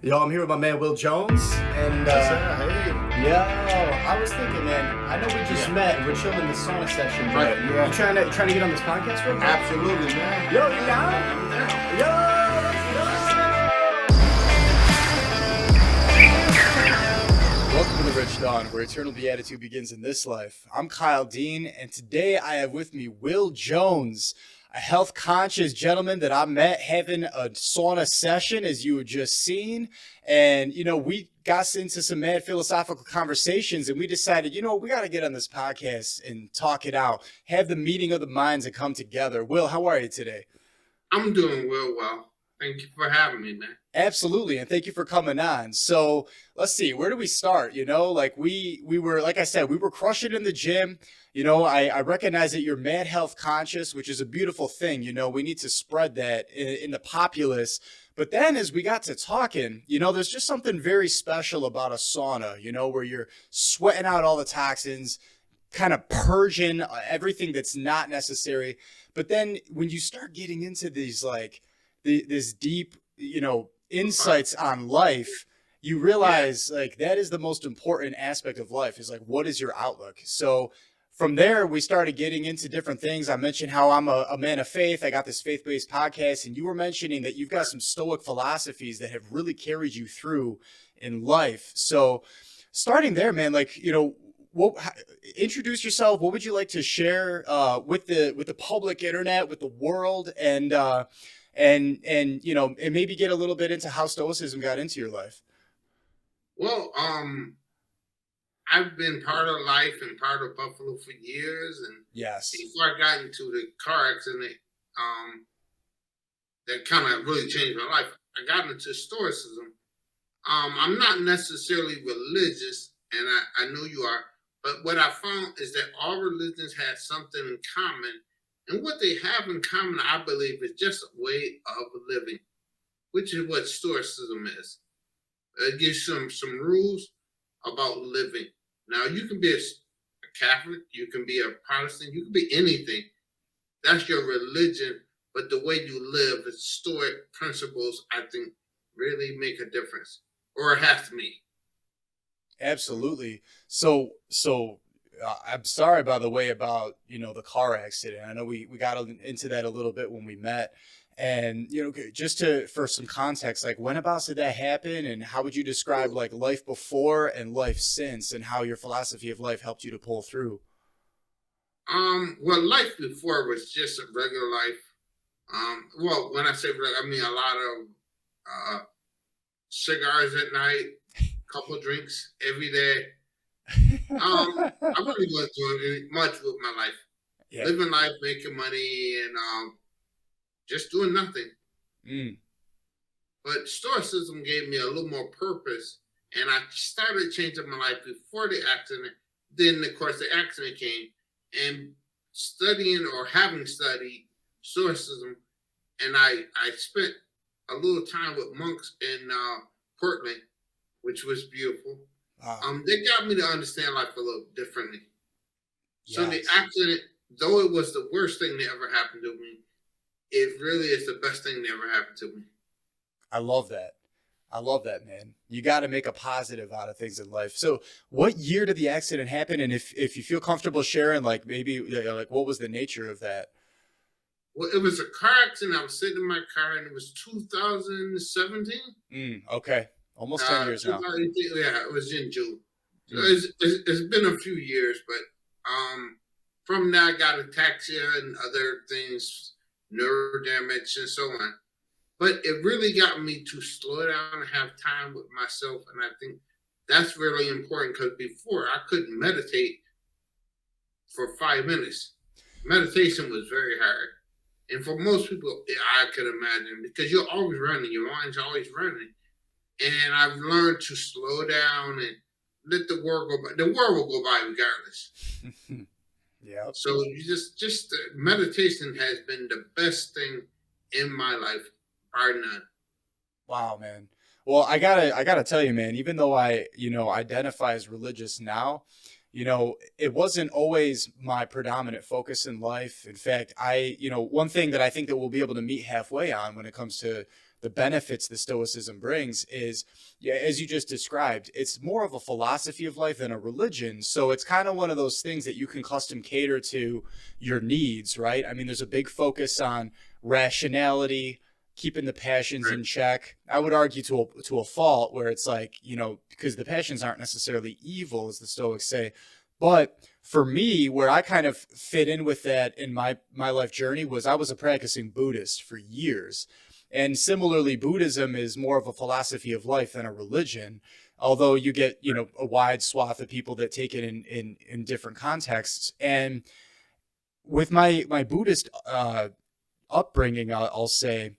Yo, I'm here with my man Will Jones, and Yes, sir. Hey. yo, I was thinking, man. I know we just met and we're chilling in the sauna session, but Right, yeah. you trying to get on this podcast real quick? Absolutely, man. Yo, you down? I'm down. Yo, let's go! Welcome to the Rich Dawn, where eternal beatitude begins in this life. I'm Kyle Dean, and today I have with me Will Jones, a health conscious gentleman that I met having a sauna session, as you had just seen. And, we got into some mad philosophical conversations, and we decided, we got to get on this podcast and talk it out, have the meeting of the minds and come together. Will, how are you today? I'm doing real well. Thank you for having me, man. Absolutely, and thank you for coming on. So let's see, where do we start? We were, like I said, we were crushing in the gym. I recognize that you're mad health conscious, which is a beautiful thing. We need to spread that in the populace. But then as we got to talking, there's just something very special about a sauna, where you're sweating out all the toxins, kind of purging everything that's not necessary. But then when you start getting into these this deep, insights on life, you realize that is the most important aspect of life is what is your outlook? So from there, we started getting into different things. I mentioned how I'm a man of faith. I got this faith-based podcast, and you were mentioning that you've got some Stoic philosophies that have really carried you through in life. So starting there, man, introduce yourself. What would you like to share with the public internet, with the world, and maybe get a little bit into how Stoicism got into your life? Well, I've been part of life and part of Buffalo for years, and Yes. before I got into the car accident, that kind of really changed my life. I got into Stoicism. I'm not necessarily religious, and I know you are, but what I found is that all religions have something in common. And what they have in common, I believe, is just a way of living, which is what Stoicism is. It gives some rules about living. Now, you can be a Catholic, you can be a Protestant, you can be anything. That's your religion, but the way you live, the Stoic principles, I think, really make a difference, or it has to me. Absolutely. So I'm sorry, by the way, about the car accident. I know we got into that a little bit when we met, and just for some context, whenabouts did that happen, and how would you describe life before and life since, and how your philosophy of life helped you to pull through? Well, life before was just a regular life. Well, when I say regular, I mean a lot of cigars at night, couple drinks every day. I really wasn't doing much with my life. Yeah. Living life, making money, and just doing nothing. Mm. But Stoicism gave me a little more purpose, and I started changing my life before the accident. Then, of course, the accident came, and studying or having studied Stoicism, and I spent a little time with monks in Portland, which was beautiful. Wow. They got me to understand life a little differently. So the Yes. accident, though it was the worst thing that ever happened to me, it really is the best thing that ever happened to me. I love that. I love that, man. You got to make a positive out of things in life. So, what year did the accident happen? And if you feel comfortable sharing, maybe what was the nature of that? Well, it was a car accident. I was sitting in my car, and it was 2017. Okay, almost 10 years now. Yeah, it was in June. So Mm. it's been a few years, but from there I got ataxia and other things, nerve damage, and so on. But it really got me to slow down and have time with myself, and I think that's really important because before I couldn't meditate for 5 minutes. Meditation was very hard. And for most people, I could imagine because you're always running, your mind's always running. And I've learned to slow down and let the world go by. The world will go by regardless. Yeah. So you just meditation has been the best thing in my life, bar none. Wow, man. Well, I gotta tell you, man, even though I, identify as religious now, it wasn't always my predominant focus in life. In fact, one thing that I think that we'll be able to meet halfway on when it comes to the benefits that Stoicism brings is, yeah, as you just described, it's more of a philosophy of life than a religion. So it's kind of one of those things that you can custom cater to your needs, right? I mean, there's a big focus on rationality, keeping the passions Right. in check. I would argue to a fault, where it's like, because the passions aren't necessarily evil, as the Stoics say. But for me, where I kind of fit in with that in my life journey was I was a practicing Buddhist for years. And similarly, Buddhism is more of a philosophy of life than a religion, although you get, a wide swath of people that take it in different contexts. And with my Buddhist upbringing, I'll say,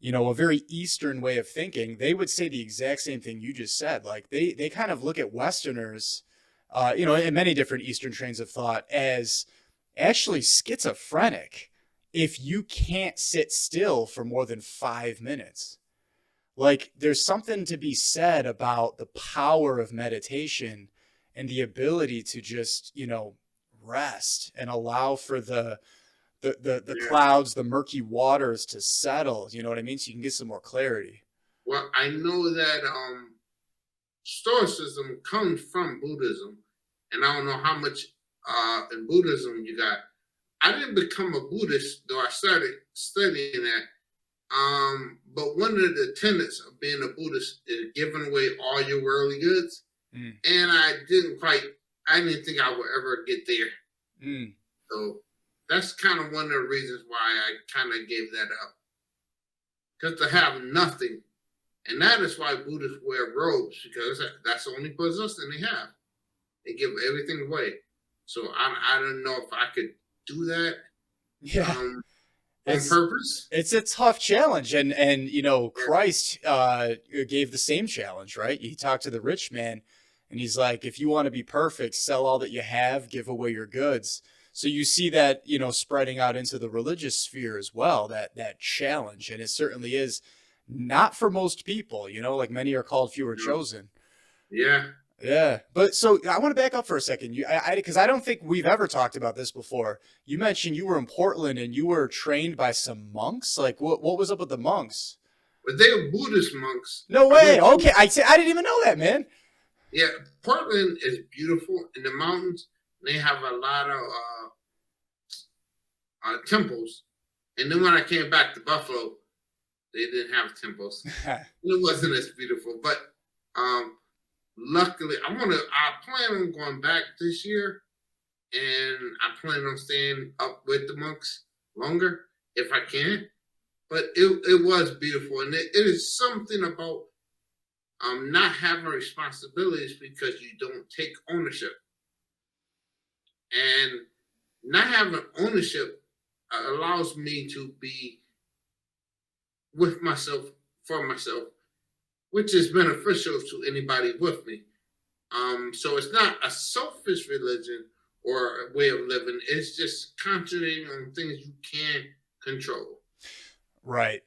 a very Eastern way of thinking, they would say the exact same thing you just said. Like they kind of look at Westerners, in many different Eastern trains of thought as actually schizophrenic if you can't sit still for more than 5 minutes. Like there's something to be said about the power of meditation and the ability to just, rest and allow for the Yeah. clouds, the murky waters to settle. You know what I mean? So you can get some more clarity. Well, I know that Stoicism comes from Buddhism, and I don't know how much in Buddhism you got. I didn't become a Buddhist, though I started studying that. But one of the tenets of being a Buddhist is giving away all your worldly goods. Mm, And I didn't think I would ever get there. mm. So that's kind of one of the reasons why I kind of gave that up. Because to have nothing, and that is why Buddhists wear robes, because that's the only possession they have. They give everything away. So I don't know if I could do that Yeah, um, on it's purpose. it's a tough challenge, and Yeah. Christ gave the same challenge, right? He talked to the rich man, and he's like, if you want to be perfect, sell all that you have, give away your goods. So you see that, spreading out into the religious sphere as well, that challenge, and it certainly is not for most people, like many are called, few are chosen. Yeah. Yeah, but so I want to back up for a second. Because I don't think we've ever talked about this before. You mentioned you were in Portland and you were trained by some monks. Like, what was up with the monks? But they were Buddhist monks. No I way. went to, Okay, I didn't even know that, man. yeah, Portland is beautiful in the mountains. They have a lot of temples. And then when I came back to Buffalo, they didn't have temples. It wasn't as beautiful. But um, luckily, I plan on going back this year, and I plan on staying up with the monks longer if I can. But it was beautiful, and it is something about not having responsibilities because you don't take ownership, and not having ownership allows me to be with myself for myself, which is beneficial to anybody with me. So it's not a selfish religion or a way of living. It's just concentrating on things you can control. Right.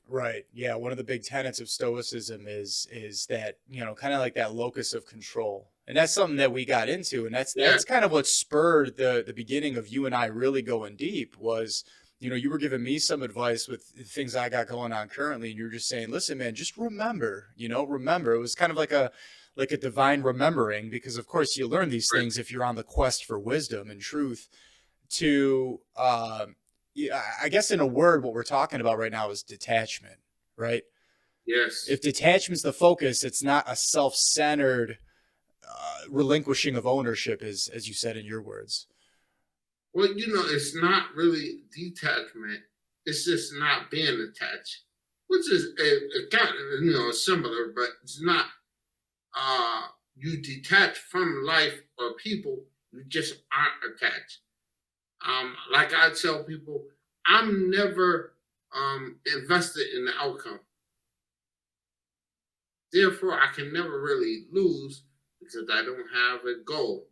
Right. Yeah. One of the big tenets of Stoicism is that, kind of like that locus of control. And that's something that we got into. And that's Yeah, that's kind of what spurred the beginning of you and I really going deep was, you were giving me some advice with things I got going on currently. And you're just saying, listen, man, just remember, remember. It was kind of like a divine remembering, because of course you learn these right. things if you're on the quest for wisdom and truth to yeah, I guess in a word, what we're talking about right now is detachment, right? Yes. If detachment's the focus, it's not a self-centered relinquishing of ownership, as you said in your words. Well, it's not really detachment. It's just not being attached, which is a kind of, similar, but it's not. Uh, you detach from life or people. You just aren't attached. Like I tell people, I'm never invested in the outcome. Therefore, I can never really lose because I don't have a goal.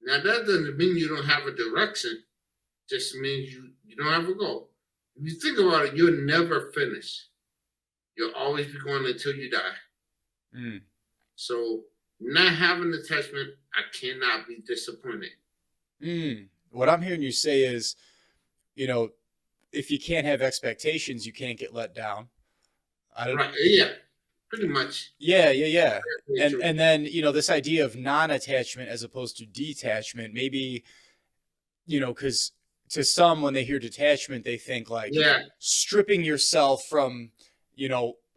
Now, that doesn't mean you don't have a direction. Just means you don't have a goal. If you think about it, you'll never finish. You'll always be going until you die. Mm. So, not having attachment, I cannot be disappointed. Mm. What I'm hearing you say is, you know, if you can't have expectations, you can't get let down. I don't. Right. Yeah. Pretty much. Yeah, yeah, yeah. Very And true. and then this idea of non-attachment as opposed to detachment, maybe because to some when they hear detachment, they think like Yeah. stripping yourself from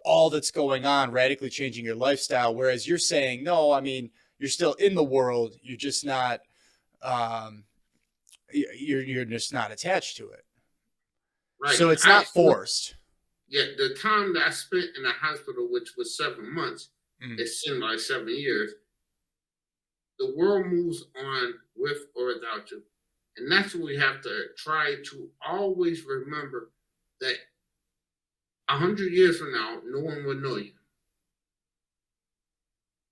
all that's going on, radically changing your lifestyle. Whereas you're saying no, I mean you're still in the world, you're just not um, you're just not attached to it. Right. So it's I not forced. Yeah, the time that I spent in the hospital, which was 7 months, Mm, it seemed like 7 years. The world moves on with or without you. And that's what we have to try to always remember that 100 years from now, no one will know you.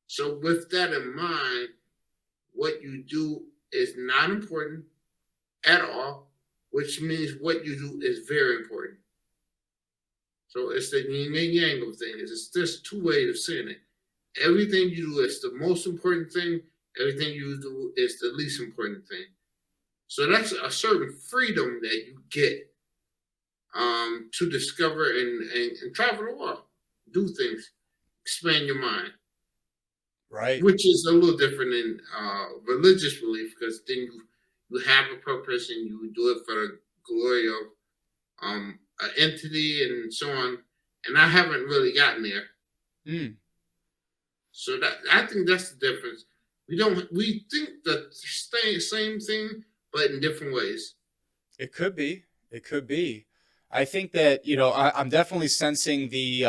So, with that in mind, what you do is not important at all, which means what you do is very important. So, it's the yin and yang of things. It's just two ways of saying it. Everything you do is the most important thing. Everything you do is the least important thing. So that's a certain freedom that you get to discover and travel the world, do things, expand your mind, right. which is a little different in religious belief because then you have a purpose and you do it for the glory of an entity and so on. And I haven't really gotten there. Mm, So that I think that's the difference. We think the same thing, but in different ways. it could be. It could be. I think that I'm definitely sensing the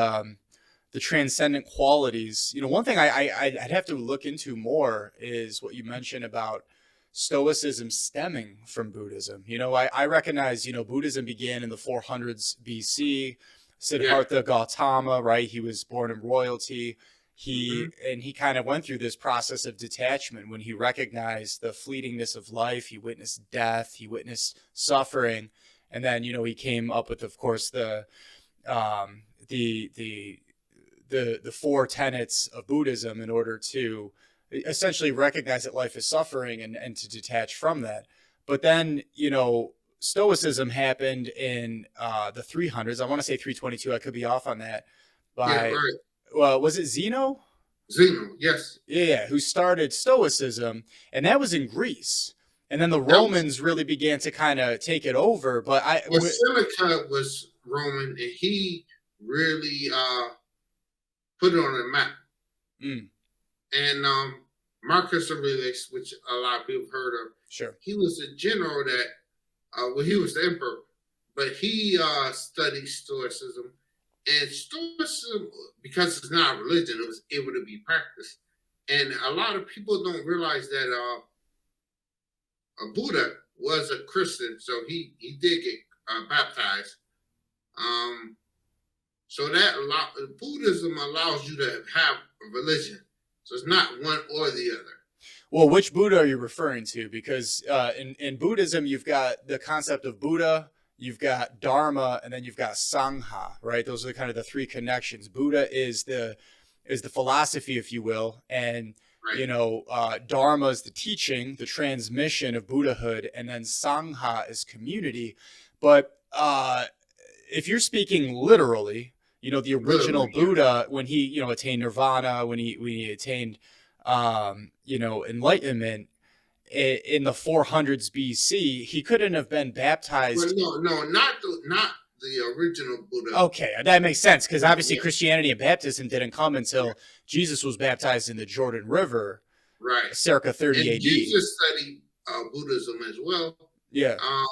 transcendent qualities. One thing I'd have to look into more is what you mentioned about Stoicism stemming from Buddhism. I recognize Buddhism began in the 400s BC. Yeah. Siddhartha Gautama, right? He was born in royalty. Hmm. He kind of went through this process of detachment when he recognized the fleetingness of life. He witnessed death. He witnessed suffering, and then he came up with, of course, um, the the the four tenets of Buddhism in order to essentially recognize that life is suffering and to detach from that. But then, Stoicism happened in the 300s. I want to say 322. I could be off on that. Yeah, By, right. well, was it Zeno? Zeno, yes. Yeah, who started Stoicism, and that was in Greece. And then the That was Romans really began to kind of take it over. But well, Seneca was Roman and he really put it on the map. mm, And Marcus Aurelius, which a lot of people have heard of, sure. he was a general that well, he was the emperor, but he studied Stoicism. And Stoicism, because it's not a religion, it was able to be practiced. And a lot of people don't realize that Buddha was a Christian, so he did get baptized. Um, so Buddhism allows you to have a religion. So it's not one or the other. Well, which Buddha are you referring to? Because in Buddhism, you've got the concept of Buddha, you've got Dharma, and then you've got Sangha, right? Those are kind of the three connections. Buddha is the philosophy, if you will, and Right. Dharma is the teaching, the transmission of Buddhahood, and then Sangha is community. But if you're speaking literally, the original Literally, yeah. Buddha, when he attained nirvana, when he attained enlightenment in the 400s BC, he couldn't have been Well, baptized. no, not the original Buddha. Okay, that makes sense because obviously Yeah, Christianity and baptism didn't come yeah, until Jesus was baptized in the Jordan River, right. circa 30 And AD. Jesus studied Buddhism as well. Yeah. And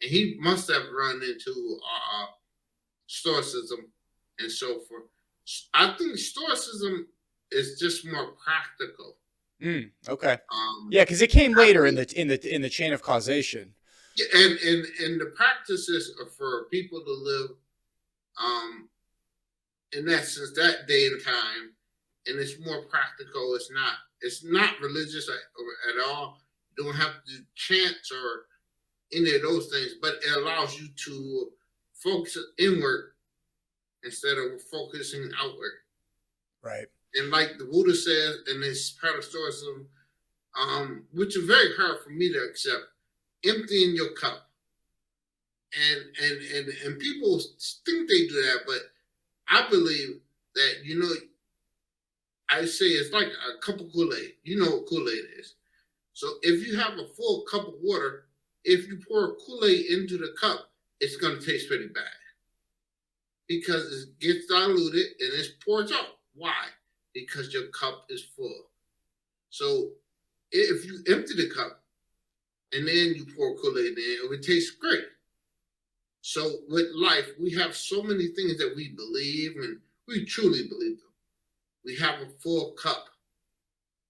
he must have run into Stoicism and so forth. I think Stoicism is just more practical. Okay. Um, Yeah, because it came later in actually, the chain of causation. yeah, and the practices are for people to live um, in essence that day and time, and it's more practical. It's not religious at all. You don't have to do chants or any of those things, but it allows you to focus inward instead of focusing outward. Right. And like the Buddha says in this part of Stoicism, which is very hard for me to accept, emptying your cup. And people think they do that, but I believe that, I say it's like a cup of Kool-Aid. You know what Kool-Aid is. So if you have a full cup of water, if you pour Kool-Aid into the cup, it's going to taste pretty bad because it gets diluted and it's poured out. Why? Because your cup is full. So if you empty the cup and then you pour Kool-Aid in, it would taste great. So with life, we have so many things that we believe and we truly believe them. We have a full cup.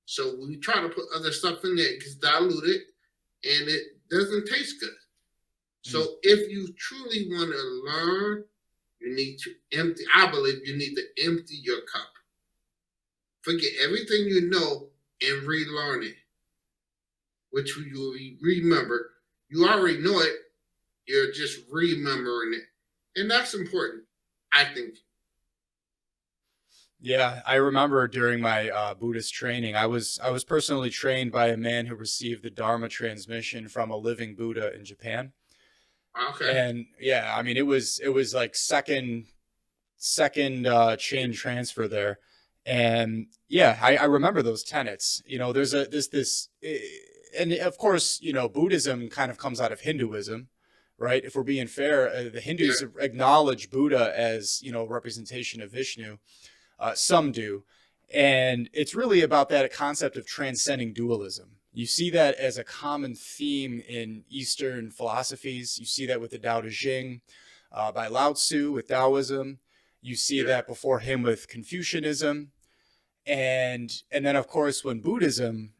So we try to put other stuff in there, it gets diluted and it doesn't taste good. So if you truly want to learn, you need to empty. I believe you need to empty your cup. Forget everything you know and relearn it, which you remember. You already know it. You're just remembering it. And that's important, I think. Yeah, I remember during my Buddhist training, I was personally trained by a man who received the Dharma transmission from a living Buddha in Japan. Okay. And yeah, I mean it was like second chain transfer there. And yeah, I remember those tenets. There's a this and of course, Buddhism kind of comes out of Hinduism, right? If we're being fair, the Yeah. Hindus acknowledge Buddha as, representation of Vishnu. Some do. And it's really about that concept of transcending dualism. You see that as a common theme in Eastern philosophies. You see that with the Tao Te Ching by Lao Tzu with Taoism. You see Yeah. that before him with Confucianism. And then, of course, when Buddhism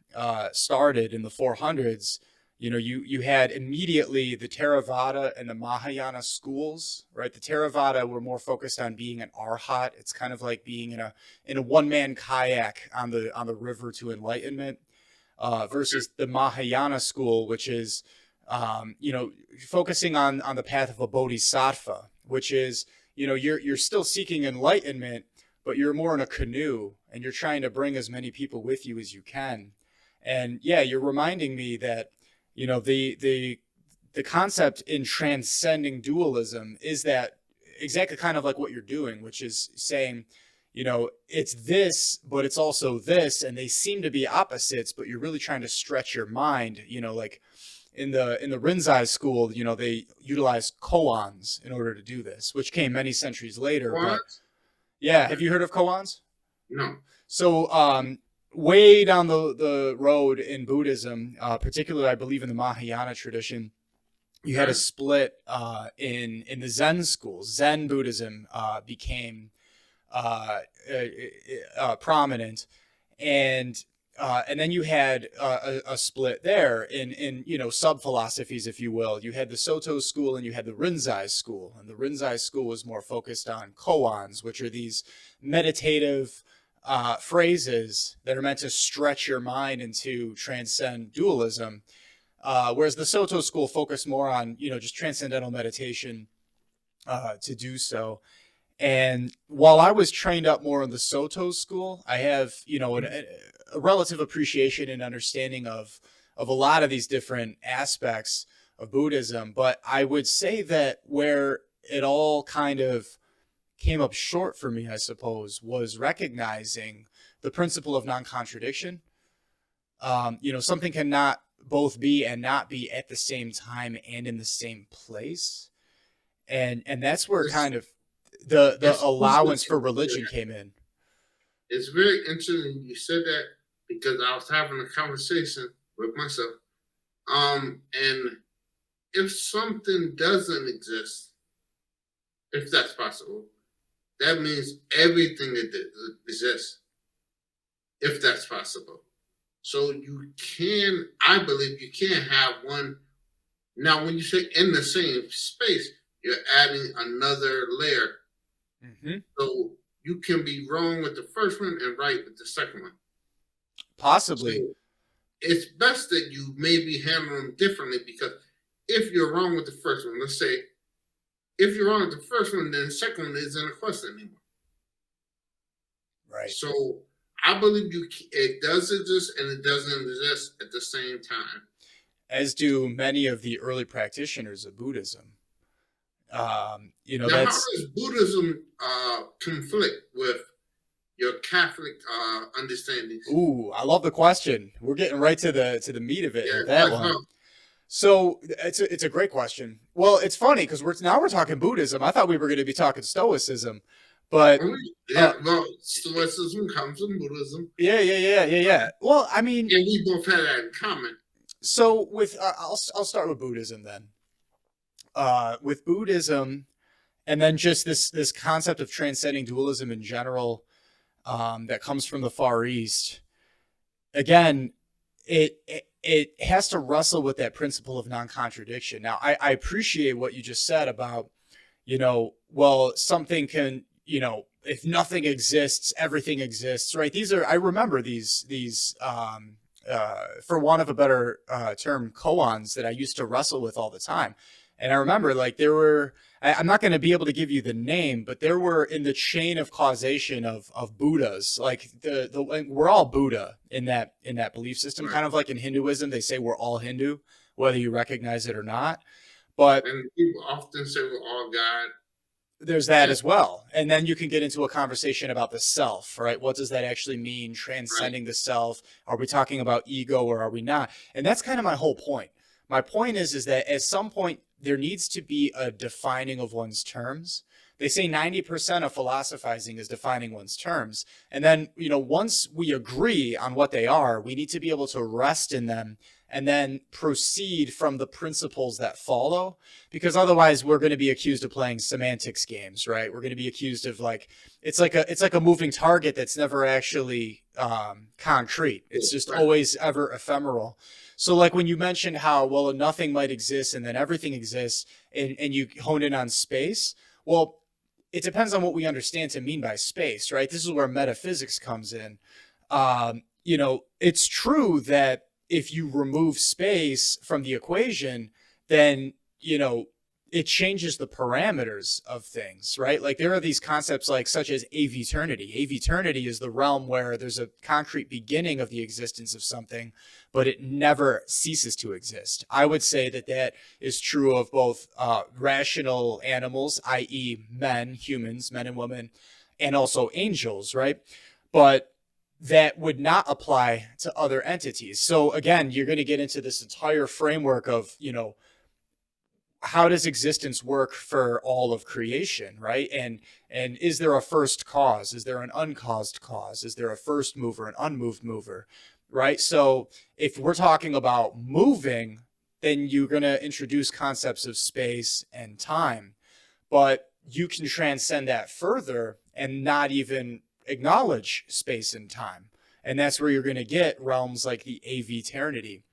started in the 400s, you had immediately the Theravada and the Mahayana schools, right? The Theravada were more focused on being an arhat. It's kind of like being in a one-man kayak on the river to enlightenment, versus the Mahayana school, which is focusing on the path of a bodhisattva, which is you're still seeking enlightenment, but you're more in a canoe and you're trying to bring as many people with you as you can. And yeah, you're reminding me that the concept in transcending dualism is that exactly kind of like what you're doing, which is saying, it's this, but it's also this, and they seem to be opposites, but you're really trying to stretch your mind, like in the Rinzai school, they utilize koans in order to do this, which came many centuries later. But What? yeah, have you heard of koans? No. So, way down the road in Buddhism, particularly, I believe in the Mahayana tradition, you had a Okay. split in the Zen schools. Zen Buddhism became prominent, and and then you had a split there in sub philosophies, if you will. You had the Soto school and you had the Rinzai school, and the Rinzai school was more focused on koans, which are these meditative phrases that are meant to stretch your mind and to transcend dualism. Whereas the Soto school focused more on just transcendental meditation to do so. And while I was trained up more in the Soto school, I have, a relative appreciation and understanding of a lot of these different aspects of Buddhism. But I would say that where it all kind of came up short for me, I suppose, was recognizing the principle of non-contradiction. Something cannot both be and not be at the same time and in the same place. And that's where It's, kind of the it's allowance for religion came in. It's very interesting you said that because I was having a conversation with myself. And if something doesn't exist, if that's possible, that means everything that exists, if that's possible. So I believe you can't have one. Now, when you say in the same space, you're adding another layer. Mm-hmm. So you can be wrong with the first one and right with the second one. Possibly. So it's best that you maybe handle them differently because if you're wrong with the first one, let's say if you're wrong with the first one, then the second one isn't a question anymore. Right. So I believe it does exist and it doesn't exist at the same time. As do many of the early practitioners of Buddhism. Now, how That's, does Buddhism conflict with your Catholic understandings? ooh, I love the question. We're getting right to the meat of it Yeah, with that as one. well. So it's a great question. Well, it's funny because we're talking Buddhism. I thought we were going to be talking Stoicism, but Yeah, uh, well, Stoicism comes from Buddhism, yeah. Well, I mean, and we both have that in common. so with I'll start with Buddhism then. With Buddhism, and then just this concept of transcending dualism in general, that comes from the Far East. Again, it has to wrestle with that principle of non-contradiction. Now, I appreciate what you just said about, well, something can, if nothing exists, everything exists, right? I remember for want of a better term, koans that I used to wrestle with all the time. And I remember like I'm not going to be able to give you the name, but there were in the chain of causation of Buddhas, like we're all Buddha in that belief system, Right. kind of like in Hinduism, they say we're all Hindu, whether you recognize it or not. But And people often say we're all God. there's that And as well. And then you can get into a conversation about the self, right? What does that actually mean? right, Transcending the self. Are we talking about ego or are we not? And that's kind of my whole point. My point is that at some point there needs to be a defining of one's terms. They say 90% of philosophizing is defining one's terms. And then, once we agree on what they are, we need to be able to rest in them and then proceed from the principles that follow, because otherwise we're going to be accused of playing semantics games, right? We're going to be accused of like it's like a moving target that's never actually concrete. It's just right. always ever ephemeral. So like when you mentioned how, well, nothing might exist and then everything exists, and you hone in on space, well, it depends on what we understand to mean by space, right? This is where metaphysics comes in. It's true that if you remove space from the equation, then, it changes the parameters of things, right? Like there are these concepts like such as aveternity. Aveternity is the realm where there's a concrete beginning of the existence of something, but it never ceases to exist. I would say that is true of both rational animals, i.e., humans, men and women, and also angels, right? But that would not apply to other entities. So again, you're going to get into this entire framework of, how does existence work for all of creation, right? And is there a first cause? Is there an uncaused cause? Is there a first mover, an unmoved mover, right? So if we're talking about moving, then you're going to introduce concepts of space and time, but you can transcend that further and not even acknowledge space and time. And that's where you're going to get realms like the aveternity,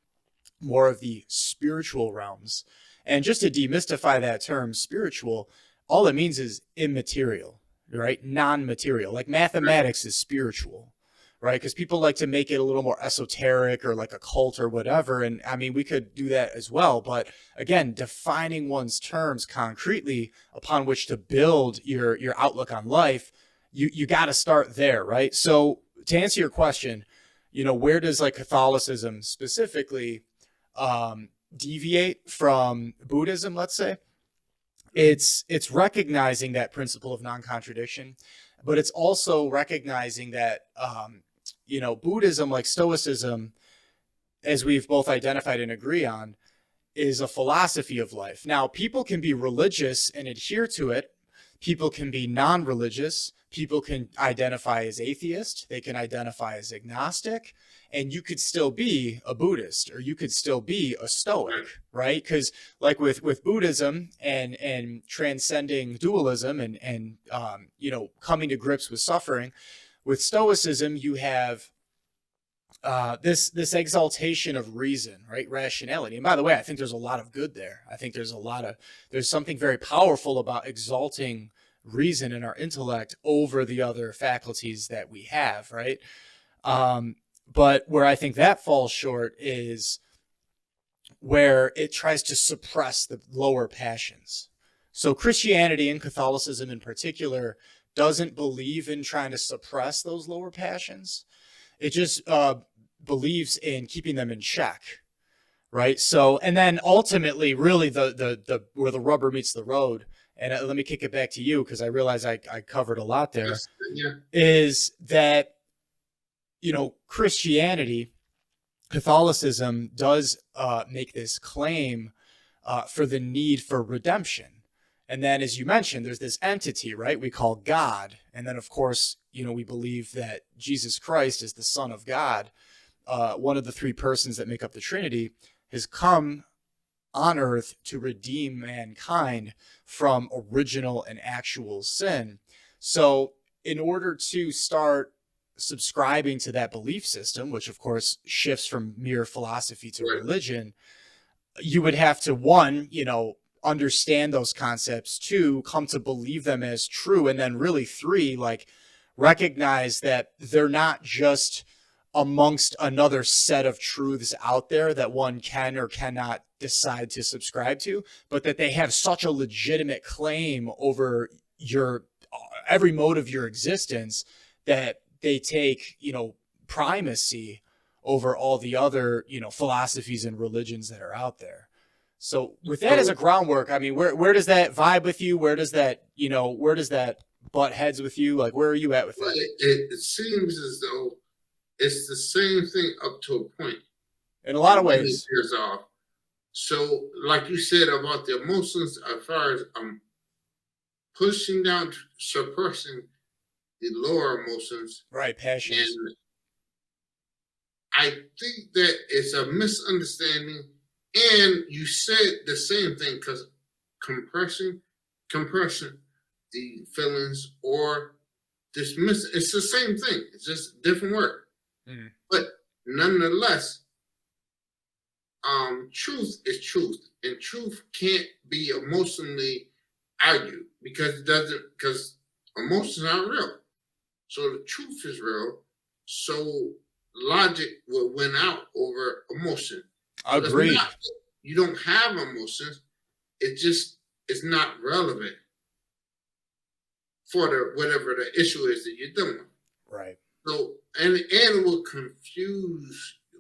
more of the spiritual realms. And just to demystify that term spiritual, all it means is immaterial, right? Non-material. Like mathematics is spiritual, right? Because people like to make it a little more esoteric or like a cult or whatever. And I mean, we could do that as well. But again, defining one's terms concretely upon which to build your outlook on life, you got to start there, right? So to answer your question, where does like Catholicism specifically deviate from Buddhism, let's say? It's recognizing that principle of non-contradiction, but it's also recognizing that Buddhism, like Stoicism, as we've both identified and agree on, is a philosophy of life. Now, people can be religious and adhere to it. People can be non-religious. People can identify as atheist. They can identify as agnostic. And you could still be a Buddhist, or you could still be a Stoic, right? Because like with Buddhism and transcending dualism and coming to grips with suffering, with Stoicism, you have this exaltation of reason, right? Rationality. And by the way, I think there's a lot of good there. I think there's something very powerful about exalting reason and our intellect over the other faculties that we have, right? But where I think that falls short is where it tries to suppress the lower passions. So Christianity and Catholicism in particular doesn't believe in trying to suppress those lower passions. It just believes in keeping them in check, right? So, and then ultimately, really, the where the rubber meets the road, and let me kick it back to you because I realize I covered a lot there, Yes, yeah, is that, Christianity, Catholicism does make this claim for the need for redemption. And then, as you mentioned, there's this entity, right? We call God. And then, of course, we believe that Jesus Christ is the Son of God, one of the three persons that make up the Trinity, has come on earth to redeem mankind from original and actual sin. So, in order to start subscribing to that belief system, which of course shifts from mere philosophy to right. religion, you would have to, one, understand those concepts, two, come to believe them as true, and then really three, like recognize that they're not just amongst another set of truths out there that one can or cannot decide to subscribe to, but that they have such a legitimate claim over your every mode of your existence that they take, primacy over all the other, philosophies and religions that are out there. So with that as a So groundwork, I mean, where does that vibe with you? Where does that, where does that butt heads with you? Like, where are you at with well, that? it seems as though it's the same thing up to a point, In a lot and of then it ways. veers off. So, like you said about the emotions, as far as pushing down, suppressing the lower emotions, Right. Passions. and I think that it's a misunderstanding. And you said the same thing because compression, the feelings or dismiss, it's the same thing. It's just a different word. Mm. But nonetheless, truth is truth, and truth can't be emotionally argued because it doesn't, because emotions aren't real. So the truth is real. So logic will win out over emotion. So it's Agreed. not, you don't have emotions. It just, it's not relevant for the whatever the issue is that you're dealing with. Right. So and it will confuse you.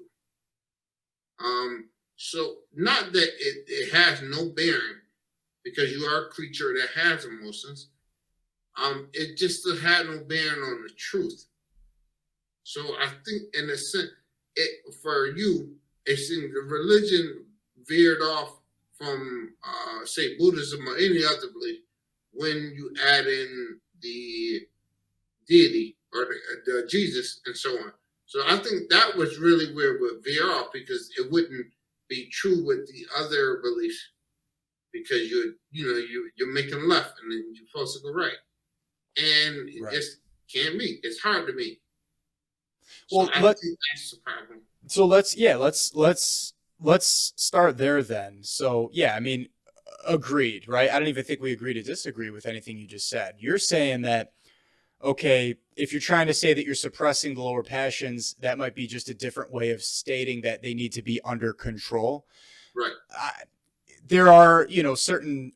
So not that it has no bearing because you are a creature that has emotions. It just had no bearing on the truth. So I think, in a sense, for you, it seems the religion veered off from, say, Buddhism or any other belief when you add in the deity or the Jesus and so on. So I think that was really where it would veer off because it wouldn't be true with the other beliefs because you're making left and then you're supposed to go right, and it Right. just can't meet. It's hard to meet. So Well, I think that's the problem. let's start there then. So yeah, I mean, agreed, right? I don't even think we agree to disagree with anything you just said. You're saying that, okay, if you're trying to say that you're suppressing the lower passions, that might be just a different way of stating that they need to be under control. Right. There are, certain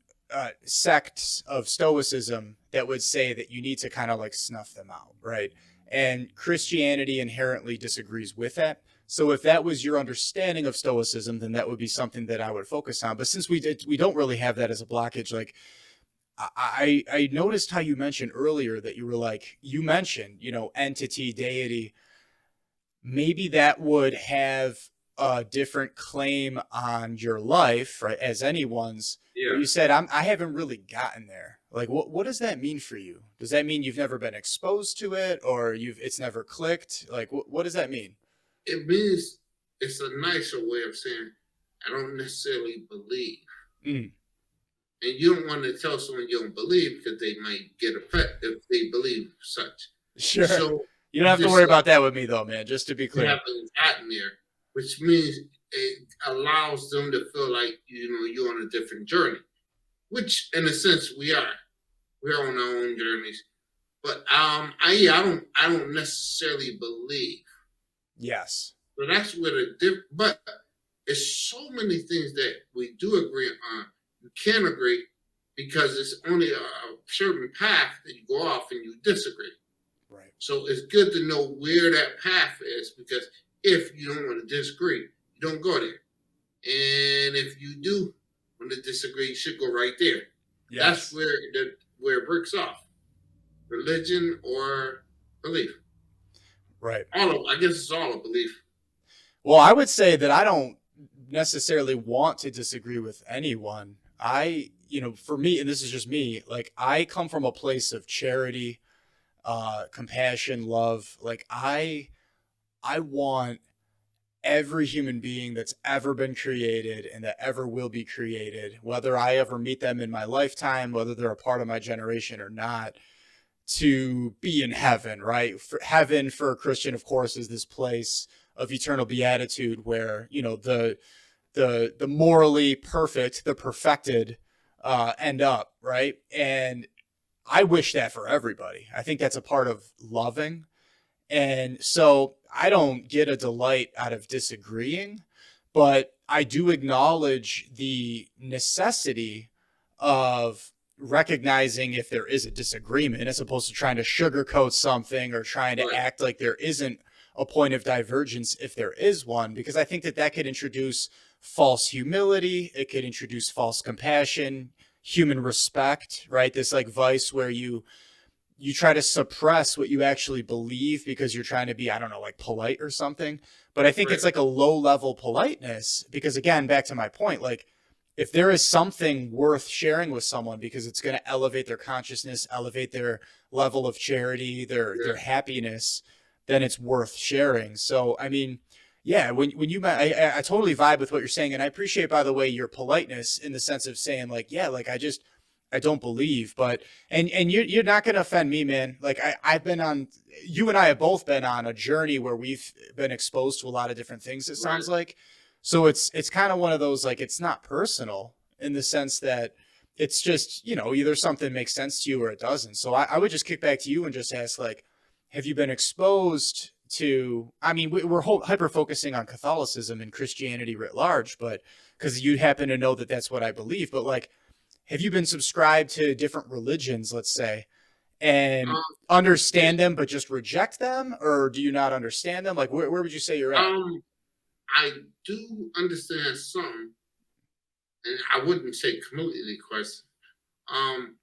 sects of Stoicism that would say that you need to kind of like snuff them out, right? And Christianity inherently disagrees with that. So if that was your understanding of Stoicism, then that would be something that I would focus on. But since we don't really have that as a blockage, like I noticed how you mentioned earlier that you mentioned, entity, deity. Maybe that would have a different claim on your life, right? As anyone's, but Yeah. you said I haven't really gotten there. Like, what does that mean for you? Does that mean you've never been exposed to it, or it's never clicked? Like, what does that mean? It means it's a nicer way of saying I don't necessarily believe. Mm, And you don't want to tell someone you don't believe because they might get upset if they believe such. sure. So You don't you have to just worry say about that with me, though, man. Just to be you clear. haven't gotten there, which means it allows them to feel like you're on a different journey. Which, in a sense, we are. We're on our own journeys. But I don't necessarily believe. Yes. So that's where but it's so many things that we do agree on. You can agree because it's only a certain path that you go off and you disagree. Right. So it's good to know where that path is because if you don't want to disagree, you don't go there. And if you do want to disagree, you should go right there. That's Yes. where it breaks off. Religion or belief. Right. I guess it's all a belief. Well, I would say that I don't necessarily want to disagree with anyone. For me, and this is just me, like I come from a place of charity, compassion, love. Like I want every human being that's ever been created and that ever will be created, whether I ever meet them in my lifetime, whether they're a part of my generation or not, to be in heaven, right? For heaven for a Christian, of course, is this place of eternal beatitude where, the morally perfect, the perfected end up, right? And I wish that for everybody. I think that's a part of loving. And so I don't get a delight out of disagreeing, but I do acknowledge the necessity of recognizing if there is a disagreement as opposed to trying to sugarcoat something or trying to Right. act like there isn't a point of divergence if there is one, because I think that that could introduce false humility. It could introduce false compassion, human respect, right? This like vice where you try to suppress what you actually believe because you're trying to be, I don't know, like polite or something. But I think Right. it's like a low level politeness because, again, back to my point, like if there is something worth sharing with someone because it's going to elevate their consciousness, elevate their level of charity, their Yeah. happiness, then it's worth sharing. So, I mean, yeah, when I totally vibe with what you're saying, and I appreciate, by the way, your politeness in the sense of saying like, yeah, like I don't believe, but and you're not going to offend me, man. Like I've been on, you and I have both been on a journey where we've been exposed to a lot of different things. It Right. sounds like, so it's kind of one of those like it's not personal in the sense that it's just either something makes sense to you or it doesn't. So I would just kick back to you and just ask like, have you been exposed to? I mean, we're hyper focusing on Catholicism and Christianity writ large, but because you happen to know that that's what I believe, but like have you been subscribed to different religions, let's say, and Um. understand them but just reject them, or do you not understand them? Like where would you say you're at? Um. I do understand some, and I wouldn't say completely, question. Um.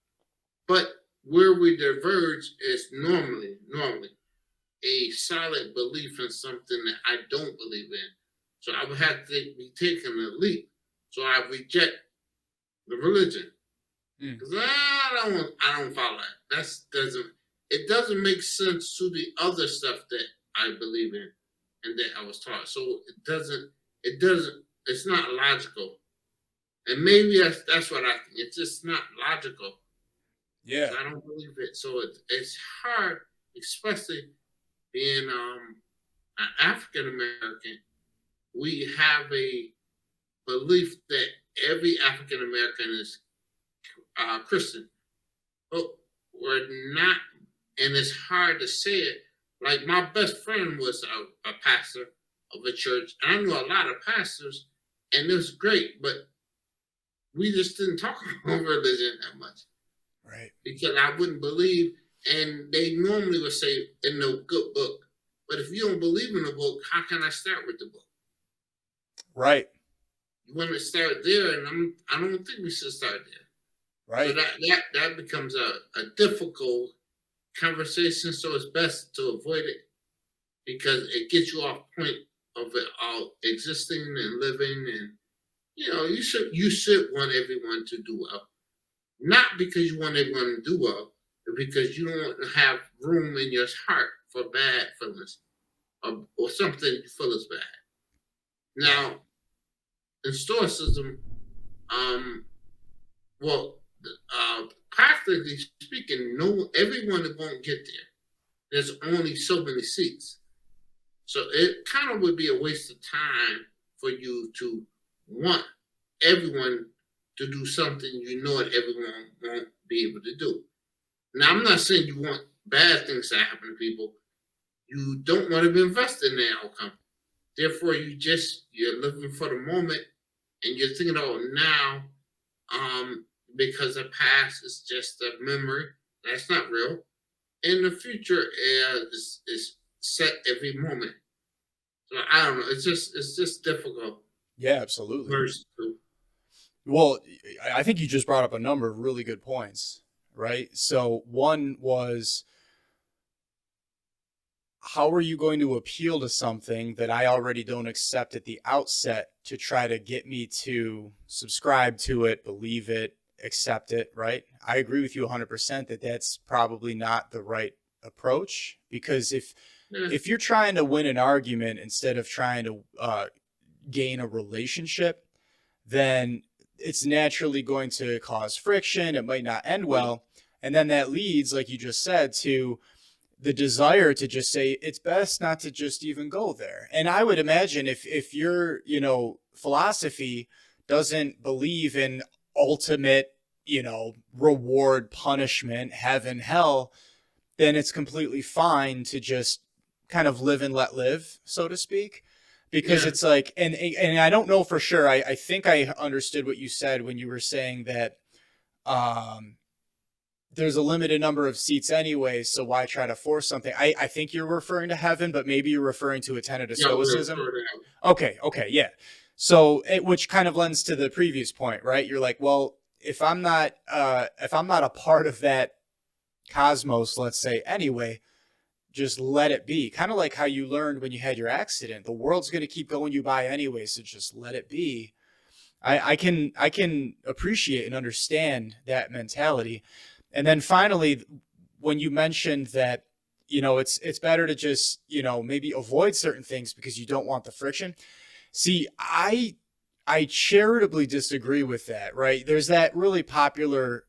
But where we diverge is normally a solid belief in something that I don't believe in. So I would have to be taking a leap. So I reject the religion Mm, because I don't follow that. It doesn't make sense to the other stuff that I believe in and that I was taught. So it doesn't it's not logical. And maybe that's what I think. It's just not logical. yeah. So I don't believe it. So it's hard, especially being an African American. We have a belief that every African American is Christian, but we're not, and it's hard to say it. Like my best friend was a pastor of a church, and I knew a lot of pastors, and it was great, but we just didn't talk about religion that much Right. because I wouldn't believe, and they normally would say in the good book. But if you don't believe in the book, how can I start with the book? Right. You want to start there, and I don't think we should start there. So Right. that becomes a difficult conversation. So it's best to avoid it because it gets you off point of it all existing and living, and you should want everyone to do well, not because you want everyone to do well, but because you don't have room in your heart for bad feelings or something you feel is bad. Yeah. Now, in Stoicism, um, well, practically speaking, no, everyone won't get there. There's only so many seats, so it kind of would be a waste of time for you to want everyone to do something you know that everyone won't be able to do. Now, I'm not saying you want bad things to happen to people. You don't want to be invested in their outcome. Therefore, you're living for the moment, and you're thinking, oh, now, because the past is just a memory that's not real, and the future is set every moment. So I don't know. It's just difficult. Yeah, absolutely. Verse two. Well, I think you just brought up a number of really good points, right? So one was, how are you going to appeal to something that I already don't accept at the outset to try to get me to subscribe to it, believe it, accept it, right? I agree with you 100% that that's probably not the right approach, because Yeah, if you're trying to win an argument instead of trying to gain a relationship, then it's naturally going to cause friction. It might not end well. And then that leads, like you just said, to the desire to just say it's best not to just even go there. And I would imagine if your, philosophy doesn't believe in ultimate, reward, punishment, heaven, hell, then it's completely fine to just kind of live and let live, so to speak. Because yeah, it's like, and I don't know for sure. I think I understood what you said when you were saying that um, there's a limited number of seats anyway, so why try to force something? I think you're referring to heaven, but maybe you're referring to a tenet of yeah. We're Stoicism. sort of Okay, yeah. So, which kind of lends to the previous point, right? You're like, well, if I'm not a part of that cosmos, let's say, anyway, just let it be. Kind of like how you learned when you had your accident. The world's going to keep going you by anyway, so just let it be. I can appreciate and understand that mentality. And then finally, when you mentioned that, it's better to just, maybe avoid certain things because you don't want the friction. See, I charitably disagree with that, right? There's that really popular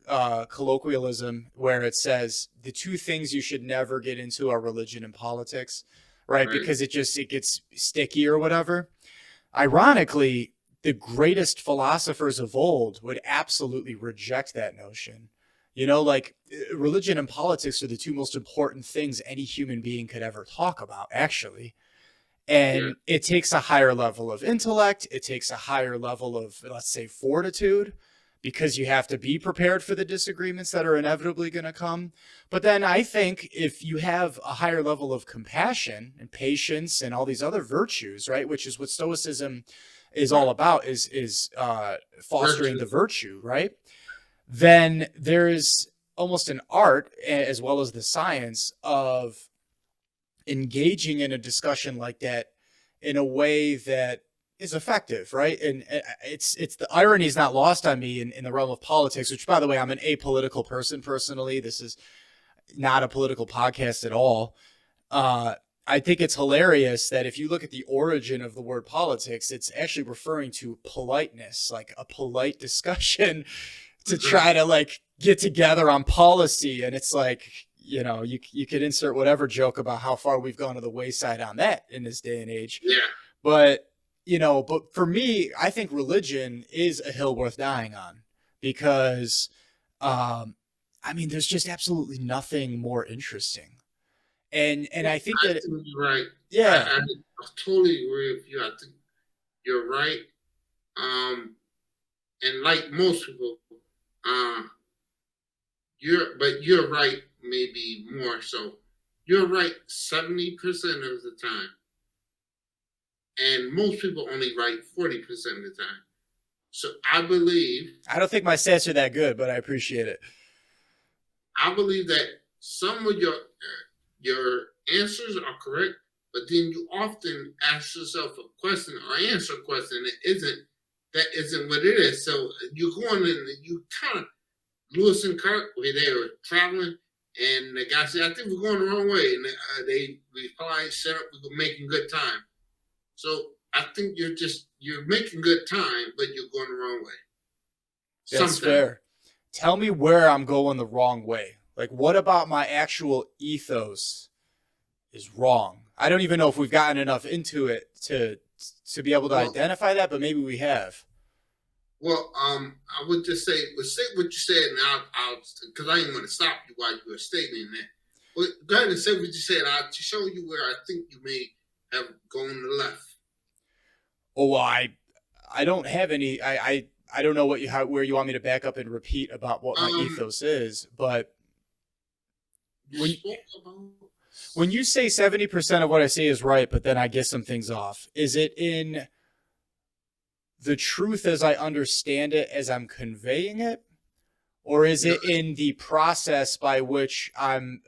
colloquialism where it says the two things you should never get into are religion and politics, right? right. Because it gets sticky or whatever. Ironically, the greatest philosophers of old would absolutely reject that notion. Like, religion and politics are the two most important things any human being could ever talk about, actually. Yeah, And it takes a higher level of intellect, it takes a higher level of, let's say, fortitude, because you have to be prepared for the disagreements that are inevitably going to come. But then I think if you have a higher level of compassion and patience and all these other virtues, right, which is what Stoicism is all right. about, is fostering Virtue. the virtue, right? Then there is almost an art, as well as the science of engaging in a discussion like that in a way that is effective, right? And it's the irony is not lost on me in the realm of politics, which, by the way, I'm an apolitical person personally. This is not a political podcast at all. I think it's hilarious that if you look at the origin of the word politics, it's actually referring to politeness, like a polite discussion to try to like get together on policy. And it's like, you could insert whatever joke about how far we've gone to the wayside on that in this day and age. Yeah, But, but for me, I think religion is a hill worth dying on, because, I mean, there's just absolutely nothing more interesting. And I think I that, think you're right. yeah, I totally agree with you. I think you're right. Um, and like most people, uh, you're right. Maybe more so. You're right 70% of the time, and most people only right 40% of the time. So I don't think my stats are that good, but I appreciate it. I believe that some of your answers are correct, but then you often ask yourself a question or answer a question that isn't what it is. So you're going in, you kind of Lewis and Kirk, where they were traveling, and the guy said, "I think we're going the wrong way," and they replied, "Shut up, we're making good time." So I think you're making good time, but you're going the wrong way. That's Sometimes. fair. Tell me where I'm going the wrong way. Like, what about my actual ethos is wrong? I don't even know if we've gotten enough into it to be able to Well, identify that, but maybe we have. I would just say what you said, and I'll, because I didn't want to stop you while you were stating that. But go ahead and say what you said. I'll show you where I think you may have gone to the left. Oh, well, I don't have any. I don't know where you want me to back up and repeat about what my Um, ethos is, but you when spoke about when you say 70% of what I say is right, but then I get some things off, is it in the truth as I understand it as I'm conveying it? Or is No, it in the process by which I'm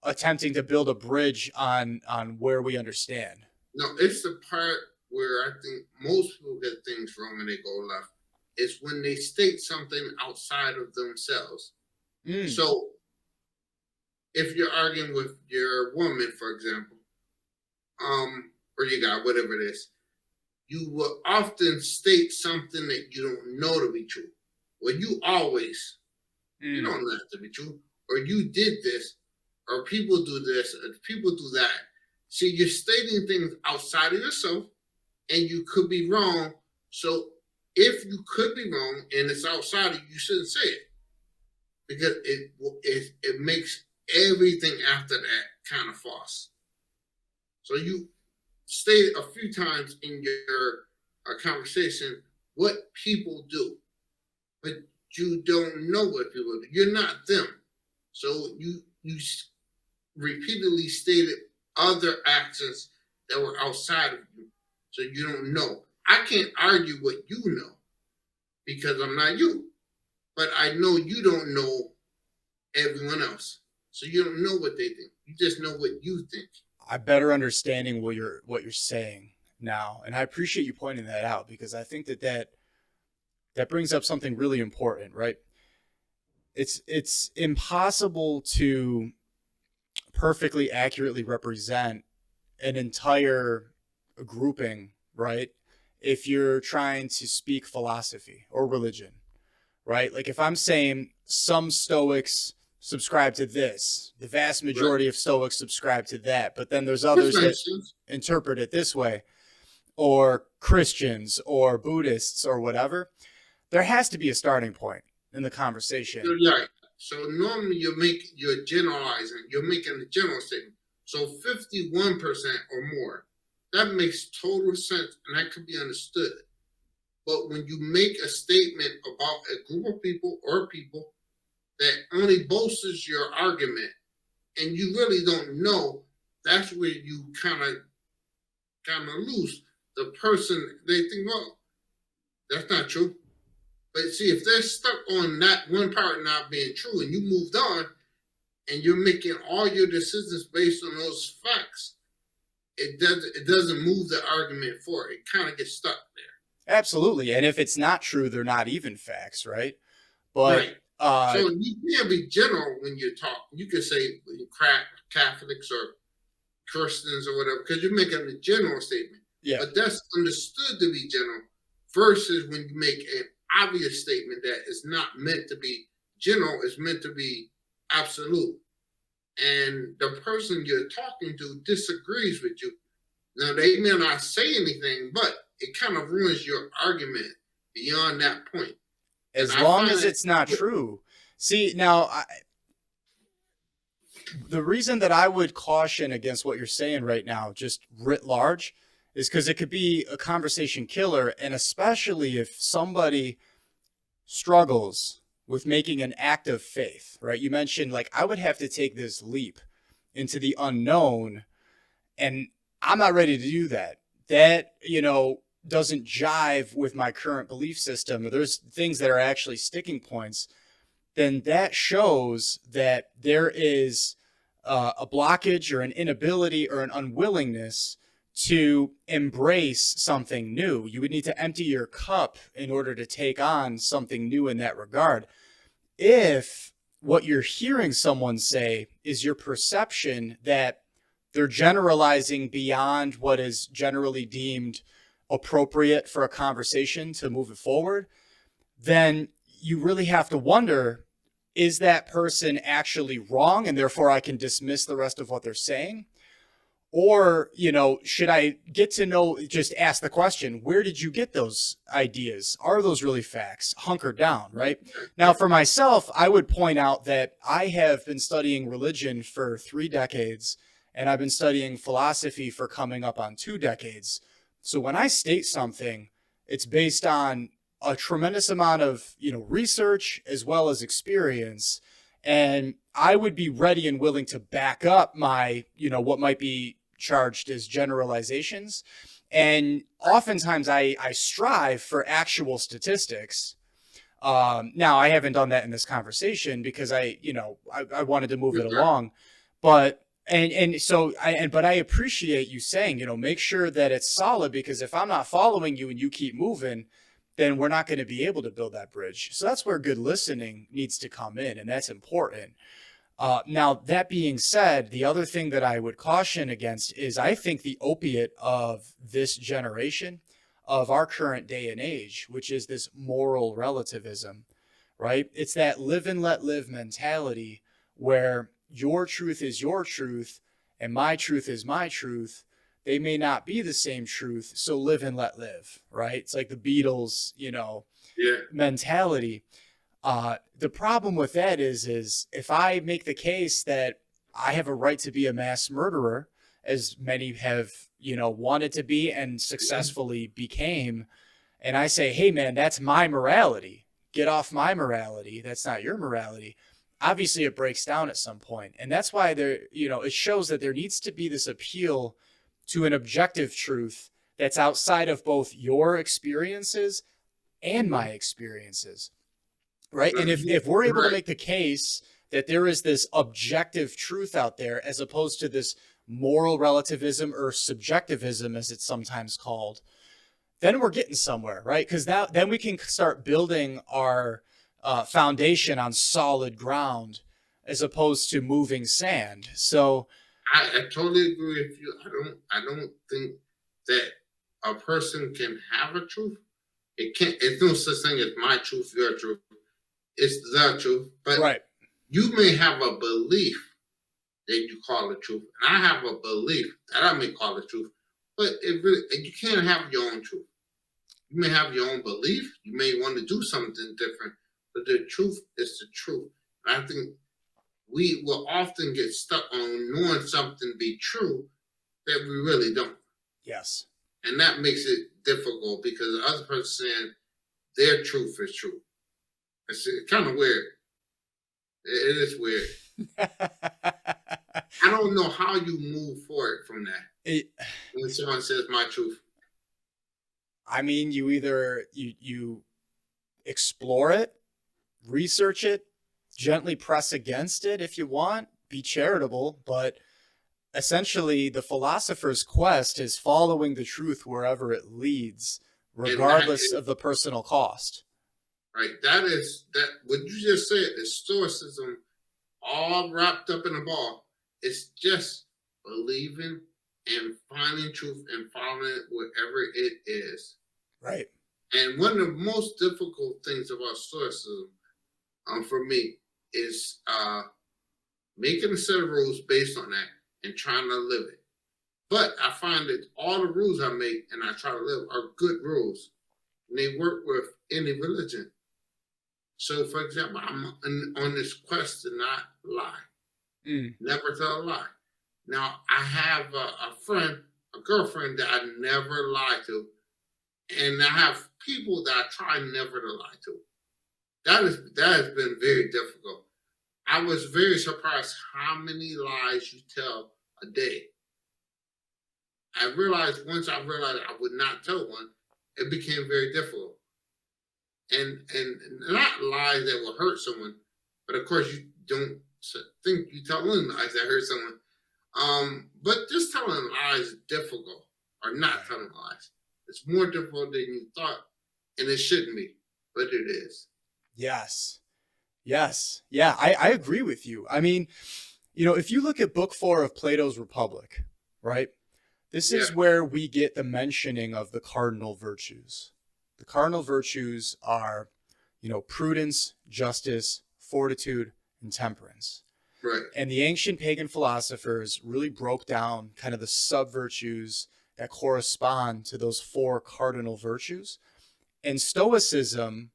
attempting to build a bridge on where we understand? no, it's the part where I think most people get things wrong and they go left. It's when they state something outside of themselves. Mm, So if you're arguing with your woman, for example, or your guy, whatever it is, you will often state something that you don't know to be true. Well, you mm. don't know that to be true, or you did this, or people do this, or people do that. See, you're stating things outside of yourself, and you could be wrong. So, if you could be wrong and it's outside of you, you shouldn't say it because it makes everything after that kind of false. So you stated a few times in your conversation what people do, but you don't know what people do. You're not them. So you repeatedly stated other actions that were outside of you. So you don't know. I can't argue what you know because I'm not you. But I know you don't know everyone else. So you don't know what they think. You just know what you think. I'm better understanding what you're saying now, and I appreciate you pointing that out because I think that brings up something really important, right? It's impossible to perfectly accurately represent an entire grouping, right? If you're trying to speak philosophy or religion, right? Like if I'm saying some Stoics subscribe to this, the vast Right. majority of Stoics subscribe to that, but then there's Which others that makes sense. interpret it this way, or Christians or Buddhists or whatever, there has to be a starting point in the conversation. You're right. So normally you're generalizing, you're making a general statement. So 51% or more, that makes total sense and that could be understood. But when you make a statement about a group of people or people that only bolsters your argument and you really don't know, that's where you kind of lose the person. They think, well, that's not true. But see, if they're stuck on that one part not being true and you moved on and you're making all your decisions based on those facts, it doesn't move the argument forward. It kind of gets stuck Absolutely. And if it's not true, they're not even facts, right? there. But Right. So you can't be general when you talk. You can say Catholics or Christians or whatever, because you're making a general statement. yeah, But that's understood to be general versus when you make an obvious statement that is not meant to be general, it's meant to be absolute. And the person you're talking to disagrees with you. Now, they may not say anything, but it kind of ruins your argument beyond that point. And as I long find as that, it's not true. See, now the reason that I would caution against what you're saying right now, just writ large, is because it could be a conversation killer. And especially if somebody struggles with making an act of faith, right? You mentioned, like, I would have to take this leap into the unknown, and I'm not ready to do that. That doesn't jive with my current belief system, or there's things that are actually sticking points, then that shows that there is a blockage or an inability or an unwillingness to embrace something new. You would need to empty your cup in order to take on something new in that regard. If what you're hearing someone say is your perception that they're generalizing beyond what is generally deemed appropriate for a conversation to move it forward, then you really have to wonder, is that person actually wrong and therefore I can dismiss the rest of what they're saying? Or, should I get to know, just ask the question, where did you get those ideas? Are those really facts? Hunker down, right? Now, for myself, I would point out that I have been studying religion for 3 decades, and I've been studying philosophy for coming up on 2 decades. So when I state something, it's based on a tremendous amount of, research as well as experience. And I would be ready and willing to back up my, what might be charged as generalizations. And oftentimes I strive for actual statistics. Now I haven't done that in this conversation because I wanted to move it along, but but I appreciate you saying, make sure that it's solid, because if I'm not following you and you keep moving, then we're not going to be able to build that bridge. So that's where good listening needs to come in, and that's important. Now, that being said, the other thing that I would caution against is I think the opiate of this generation, of our current day and age, which is this moral relativism, right? It's that live and let live mentality where your truth is your truth and my truth is my truth. They may not be the same truth, so live and let live, right? It's like the Beatles, mentality. The problem with that is if I make the case that I have a right to be a mass murderer, as many have, wanted to be and successfully became, and I say, hey man, that's my morality. Get off my morality. That's not your morality. Obviously it breaks down at some point. And that's why it shows that there needs to be this appeal to an objective truth that's outside of both your experiences and my experiences. Right. And if we're able to make the case that there is this objective truth out there, as opposed to this moral relativism or subjectivism, as it's sometimes called, then we're getting somewhere, right? Because then we can start building our foundation on solid ground, as opposed to moving sand. So I totally agree with you. I don't think that a person can have a truth. It can't. It's no such thing as my truth, your truth. It's the truth. But right. You may have a belief that you call the truth, and I have a belief that I may call the truth. But you can't have your own truth. You may have your own belief. You may want to do something different, but the truth is the truth. And I think we will often get stuck on knowing something to be true that we really don't. Yes. And that makes it difficult, because the other person saying their truth is true. It's kind of weird. It is weird. I don't know how you move forward from that. When someone says my truth. I mean, you either you explore it, research it, gently press against it if you want, be charitable, but essentially the philosopher's quest is following the truth wherever it leads, regardless of the personal cost. Right. That what you just said is Stoicism all wrapped up in a ball. It's just believing and finding truth and following it wherever it is. Right. And one of the most difficult things about Stoicism, for me, is making a set of rules based on that and trying to live it. But I find that all the rules I make and I try to live are good rules, and they work with any religion. So, for example, I'm on this quest to not lie, never tell a lie. Now, I have a girlfriend that I never lie to, and I have people that I try never to lie to. That has been very difficult. I was very surprised how many lies you tell a day. Once I realized I would not tell one, it became very difficult. And not lies that will hurt someone, but of course you don't think you tell any lies that hurt someone. But just telling lies is difficult, or not telling lies. It's more difficult than you thought, and it shouldn't be, but it is. Yes. Yeah, I agree with you. I mean, if you look at Book 4 of Plato's Republic, right? This is where we get the mentioning of the cardinal virtues. The cardinal virtues are, prudence, justice, fortitude, and temperance. Right. And the ancient pagan philosophers really broke down kind of the sub-virtues that correspond to those 4 cardinal virtues. And Stoicism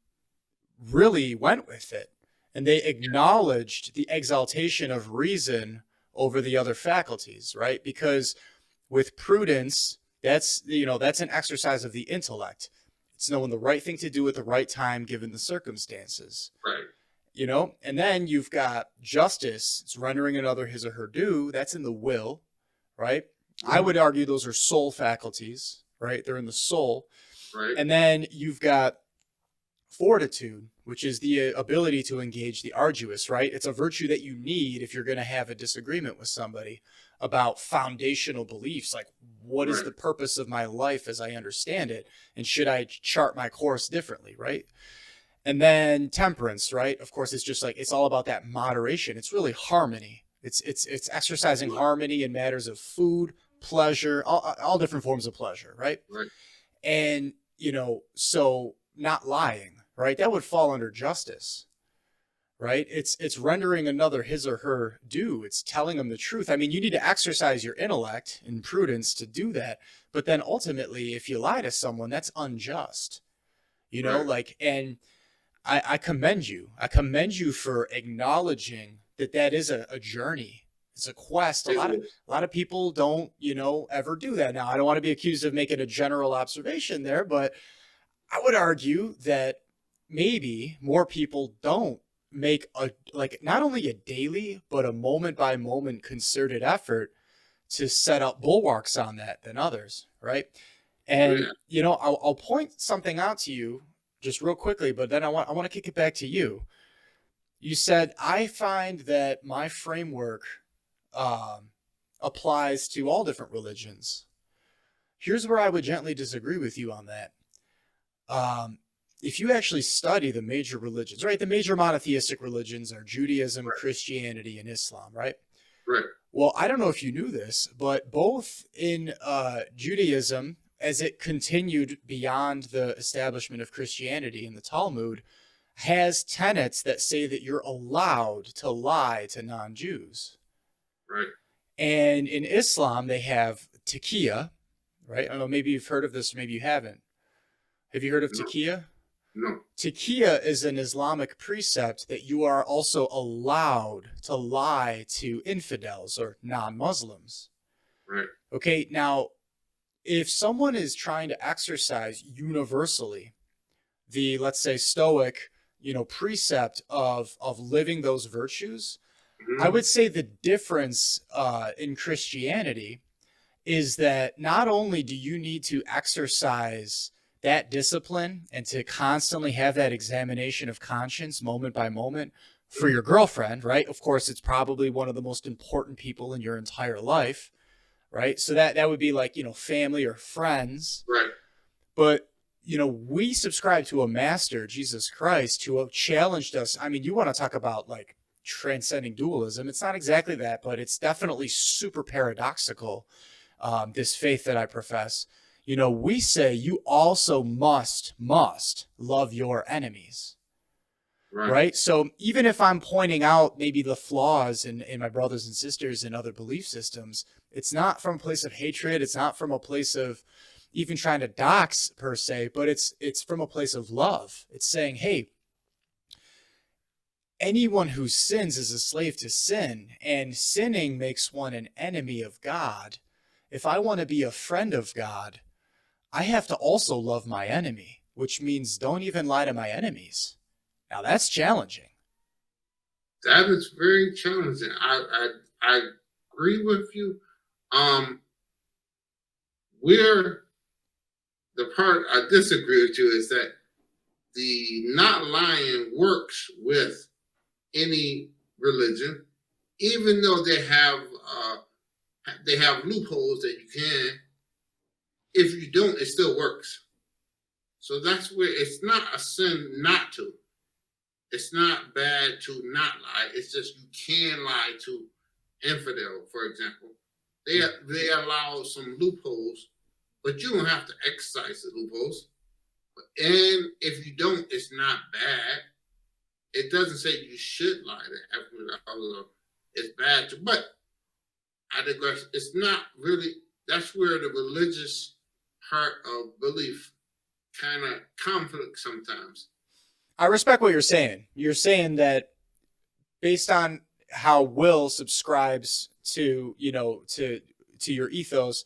really went with it. And they acknowledged the exaltation of reason over the other faculties, right? Because with prudence, that's an exercise of the intellect. It's knowing the right thing to do at the right time, given the circumstances. Right. And then you've got justice. It's rendering another his or her due. That's in the will, right? I would argue those are soul faculties, right? They're in the soul. Right. And then you've got fortitude, which is the ability to engage the arduous, right? It's a virtue that you need if you're going to have a disagreement with somebody about foundational beliefs, like what is the purpose of my life as I understand it, and should I chart my course differently, right? And then temperance, right? Of course, it's just like, it's all about that moderation. It's really harmony. It's exercising harmony in matters of food, pleasure, all different forms of pleasure, right? Right. And, so not lying, right? That would fall under justice, right? It's rendering another his or her due. It's telling them the truth. I mean, you need to exercise your intellect and prudence to do that. But then ultimately, if you lie to someone, that's unjust, and I commend you. I commend you for acknowledging that is a journey. It's a quest. A lot of people don't, ever do that. Now, I don't want to be accused of making a general observation there, but I would argue that maybe more people don't make not only a daily, but a moment by moment concerted effort to set up bulwarks on that than others, right? And, I'll point something out to you just real quickly, but then I want to kick it back to you. You said, I find that my framework applies to all different religions. Here's where I would gently disagree with you on that. If you actually study the major religions, right? The major monotheistic religions are Judaism, Christianity, and Islam, right? Right. Well, I don't know if you knew this, but both in Judaism, as it continued beyond the establishment of Christianity in the Talmud, has tenets that say that you're allowed to lie to non-Jews. Right. And in Islam, they have taqiyya, right? I don't know, maybe you've heard of this, maybe you haven't. Have you heard of taqiyya? No. Taqiyya is an Islamic precept that you are also allowed to lie to infidels or non-Muslims. Right. Okay, now, if someone is trying to exercise universally the, let's say, Stoic, precept of living those virtues, I would say the difference in Christianity is that not only do you need to exercise that discipline and to constantly have that examination of conscience moment by moment for your girlfriend, right? Of course, it's probably one of the most important people in your entire life, right? So that would be like, family or friends. Right. But, we subscribe to a master, Jesus Christ, who challenged us. I mean, you want to talk about like transcending dualism. It's not exactly that, but it's definitely super paradoxical, this faith that I profess. We say you also must love your enemies, right? So even if I'm pointing out maybe the flaws in my brothers and sisters in other belief systems, it's not from a place of hatred. It's not from a place of even trying to dox per se, but it's from a place of love. It's saying, hey, anyone who sins is a slave to sin, and sinning makes one an enemy of God. If I want to be a friend of God, I have to also love my enemy, which means don't even lie to my enemies. Now that's challenging. That is very challenging. I agree with you. Where the part I disagree with you is that the not lying works with any religion, even though they have loopholes that you can. If you don't, it still works. So that's where it's not a sin not to. It's not bad to not lie. It's just you can lie to infidel, for example. They allow some loopholes, but you don't have to exercise the loopholes. And if you don't, it's not bad. It doesn't say you should lie to infidel. It's bad to, but I digress. It's not really. That's where the religious part of belief kind of conflict sometimes. I respect what you're saying. You're saying that based on how Will subscribes to, to your ethos,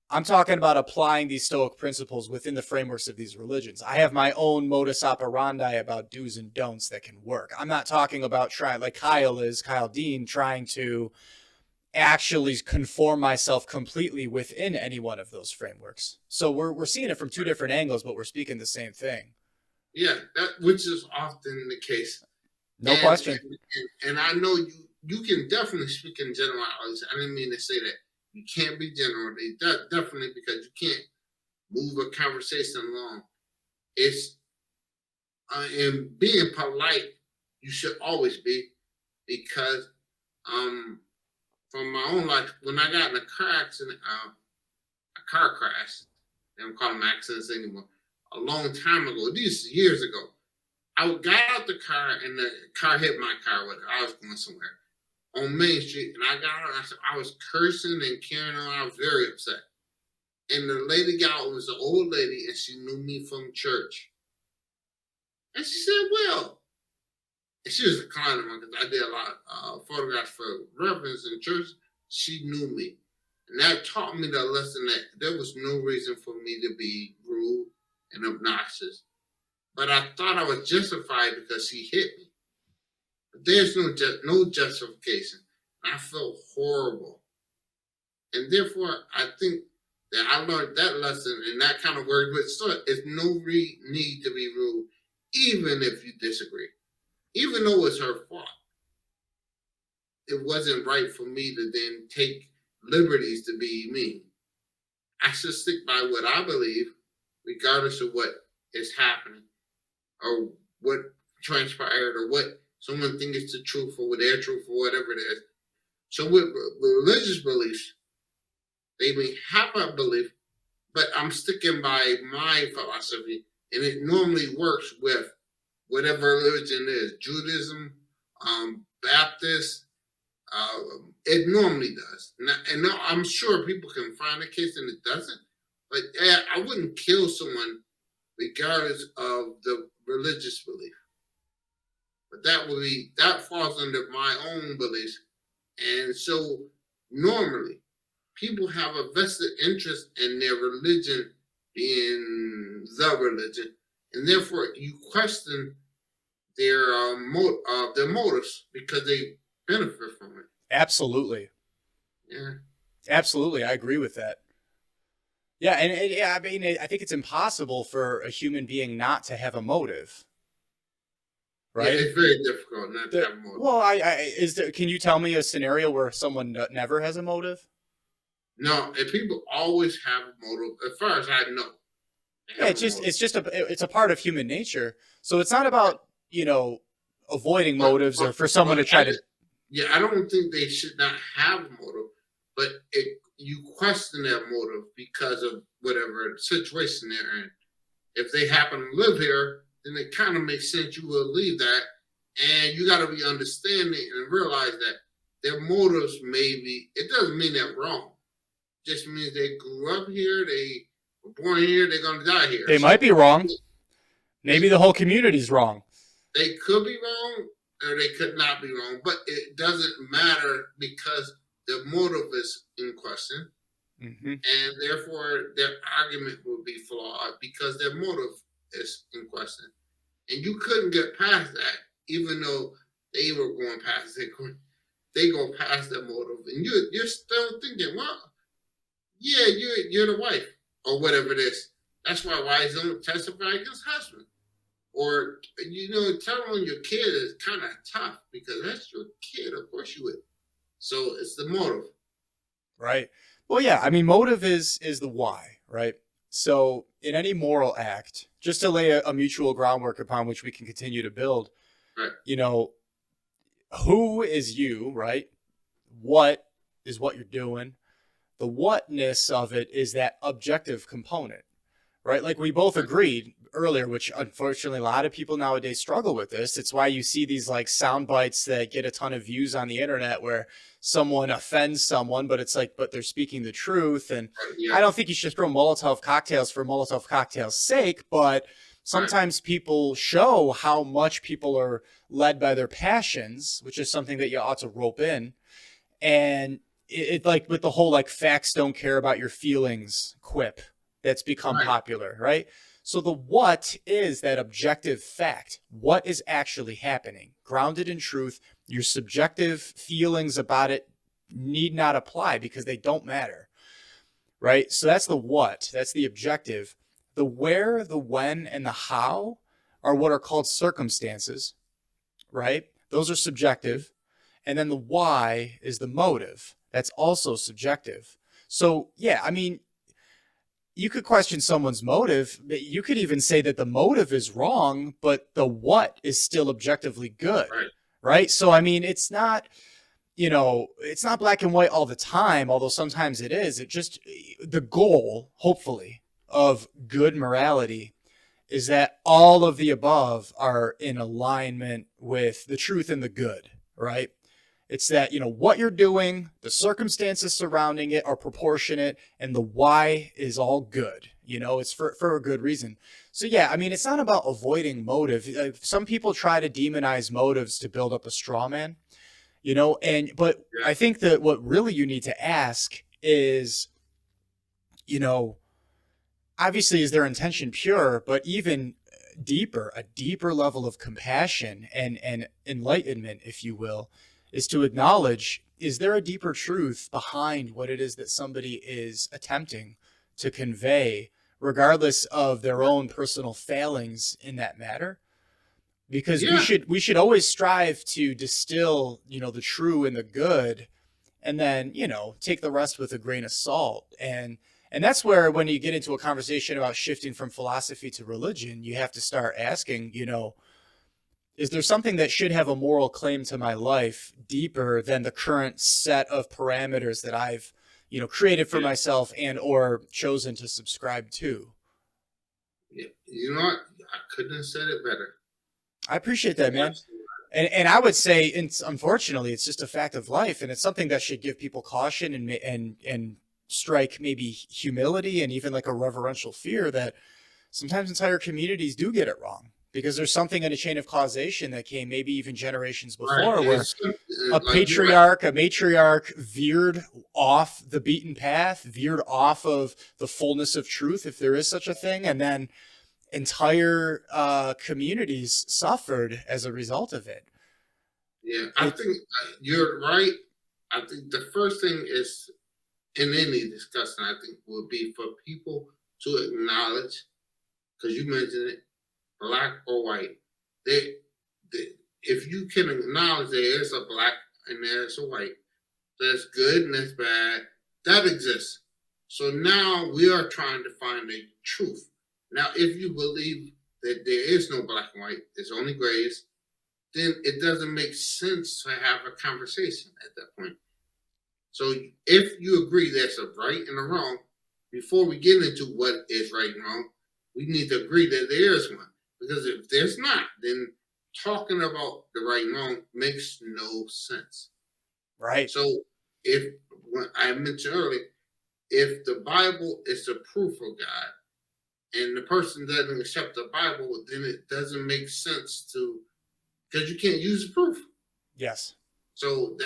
I'm talking about applying these Stoic principles within the frameworks of these religions. I have my own modus operandi about do's and don'ts that can work. I'm not talking about trying, like Kyle Dean, trying to actually conform myself completely within any one of those frameworks. So we're seeing it from two different angles, but we're speaking the same thing. Yeah, that which is often the case. No question. And I know you can definitely speak in generalities. I didn't mean to say that you can't be general. Definitely, because you can't move a conversation along. It's in being polite. You should always be, because from my own life, when I got in a car accident, a car crash, they don't call them accidents anymore. A long time ago, these years ago, I got out the car and the car hit my car. With I was going somewhere on Main Street, and I got out. I was cursing and carrying on. I was very upset. And the lady got out. It was an old lady, and she knew me from church. And she said, "Well," and she was a client of mine because I did a lot of photographs for reverends in church. She knew me, and that taught me the lesson that there was no reason for me to be rude and obnoxious. But I thought I was justified because she hit me. But there's no justification. I felt horrible. And therefore, I think that I learned that lesson in that kind of word. But still, there's no need to be rude, even if you disagree. Even though it's her fault, it wasn't right for me to then take liberties to be mean. I should stick by what I believe, regardless of what is happening, or what transpired, or what someone thinks is the truth, or their truth, or whatever it is. So with religious beliefs, they may have a belief, but I'm sticking by my philosophy, and it normally works with whatever religion is, Judaism, Baptist. It normally does, and I'm sure people can find a case and it doesn't. But I wouldn't kill someone regardless of the religious belief. But that falls under my own beliefs, and so normally people have a vested interest in their religion being the religion, and therefore you question their motives because they benefit from it. Absolutely. Yeah. Absolutely. I agree with that. Yeah. And yeah, I mean, I think it's impossible for a human being not to have a motive. Right. Yeah, it's very difficult not to have a motive. Well, can you tell me a scenario where someone never has a motive? No, and people always have a motive, as far as I know. Yeah, it's a part of human nature. So it's not about, avoiding motives or for someone to try to. Yeah, I don't think they should not have a motive, but you question their motive because of whatever situation they're in. If they happen to live here, then it kind of makes sense you will leave that, and you got to be understanding and realize that their motives it doesn't mean they're wrong. It just means they grew up here, they were born here, they're going to die here. They might be wrong. Maybe the whole community's wrong. They could be wrong, or they could not be wrong, but it doesn't matter because the motive is in question, and therefore their argument will be flawed because their motive is in question. And you couldn't get past that, even though they were going past it. They go past their motive, and you're still thinking, well, yeah, you're the wife or whatever it is. That's why wives don't testify against husbands. Or, telling on your kid is kind of tough because that's your kid. Of course you would. So it's the motive. Right. Well, yeah. I mean, motive is the why, right? So in any moral act, just to lay a mutual groundwork upon which we can continue to build, right. Who is you, right? What is what you're doing? The whatness of it is that objective component, right? Like we both agreed earlier, which unfortunately a lot of people nowadays struggle with this. It's why you see these like sound bites that get a ton of views on the internet where someone offends someone, but it's like, but they're speaking the truth. And I don't think you should throw Molotov cocktails for Molotov cocktails' sake, but sometimes people show how much people are led by their passions, which is something that you ought to rope in. And it like with the whole like facts don't care about your feelings quip that's become popular, right? So the what is that objective fact? What is actually happening? Grounded in truth, your subjective feelings about it need not apply because they don't matter, right? So that's the what, that's the objective. The where, the when, and the how are what are called circumstances, right? Those are subjective. And then the why is the motive. That's also subjective. So, yeah, I mean, you could question someone's motive, but you could even say that the motive is wrong, but the what is still objectively good, Right. right? So, I mean, it's not, it's not black and white all the time, although sometimes it is. It just, the goal, hopefully, of good morality is that all of the above are in alignment with the truth and the good, right? It's that, what you're doing, the circumstances surrounding it are proportionate, and the why is all good. It's for a good reason. So, yeah, I mean, it's not about avoiding motive. Some people try to demonize motives to build up a straw man, but Yeah. I think that what really you need to ask is, obviously, is their intention pure, but even deeper, a deeper level of compassion and enlightenment, if you will, is to acknowledge, is there a deeper truth behind what it is that somebody is attempting to convey, regardless of their own personal failings in that matter? Because Yeah. we should always strive to distill, the true and the good, and then, take the rest with a grain of salt. And that's where, when you get into a conversation about shifting from philosophy to religion, you have to start asking, is there something that should have a moral claim to my life deeper than the current set of parameters that I've, created for Yeah. myself and or chosen to subscribe to? Yeah. You know what? I couldn't have said it better. I appreciate that, man. Absolutely. And I would say, unfortunately, it's just a fact of life, and it's something that should give people caution and strike maybe humility and even like a reverential fear that sometimes entire communities do get it wrong, because there's something in a chain of causation that came maybe even generations Right. before, where It's a like you're right. matriarch veered off the beaten path, veered off of the fullness of truth, if there is such a thing, and then entire communities suffered as a result of it. Yeah. I It think you're right. I think the first thing is in any discussion, I think, would be for people to acknowledge, because you mentioned it, black or white. They, they, if you can acknowledge there is a black and there's a white, that's good and that's bad, that exists. So now we are trying to find a truth. Now, if you believe that there is no black and white, there's only grays, then it doesn't make sense to have a conversation at that point. So if you agree there's a right and a wrong, before we get into what is right and wrong, we need to agree that there is one. Because if there's not, then talking about the right and wrong makes no sense. right. So if, when I mentioned earlier, if the Bible is the proof of God and the person doesn't accept the Bible, then it doesn't make sense to, because you can't use the proof. Yes. So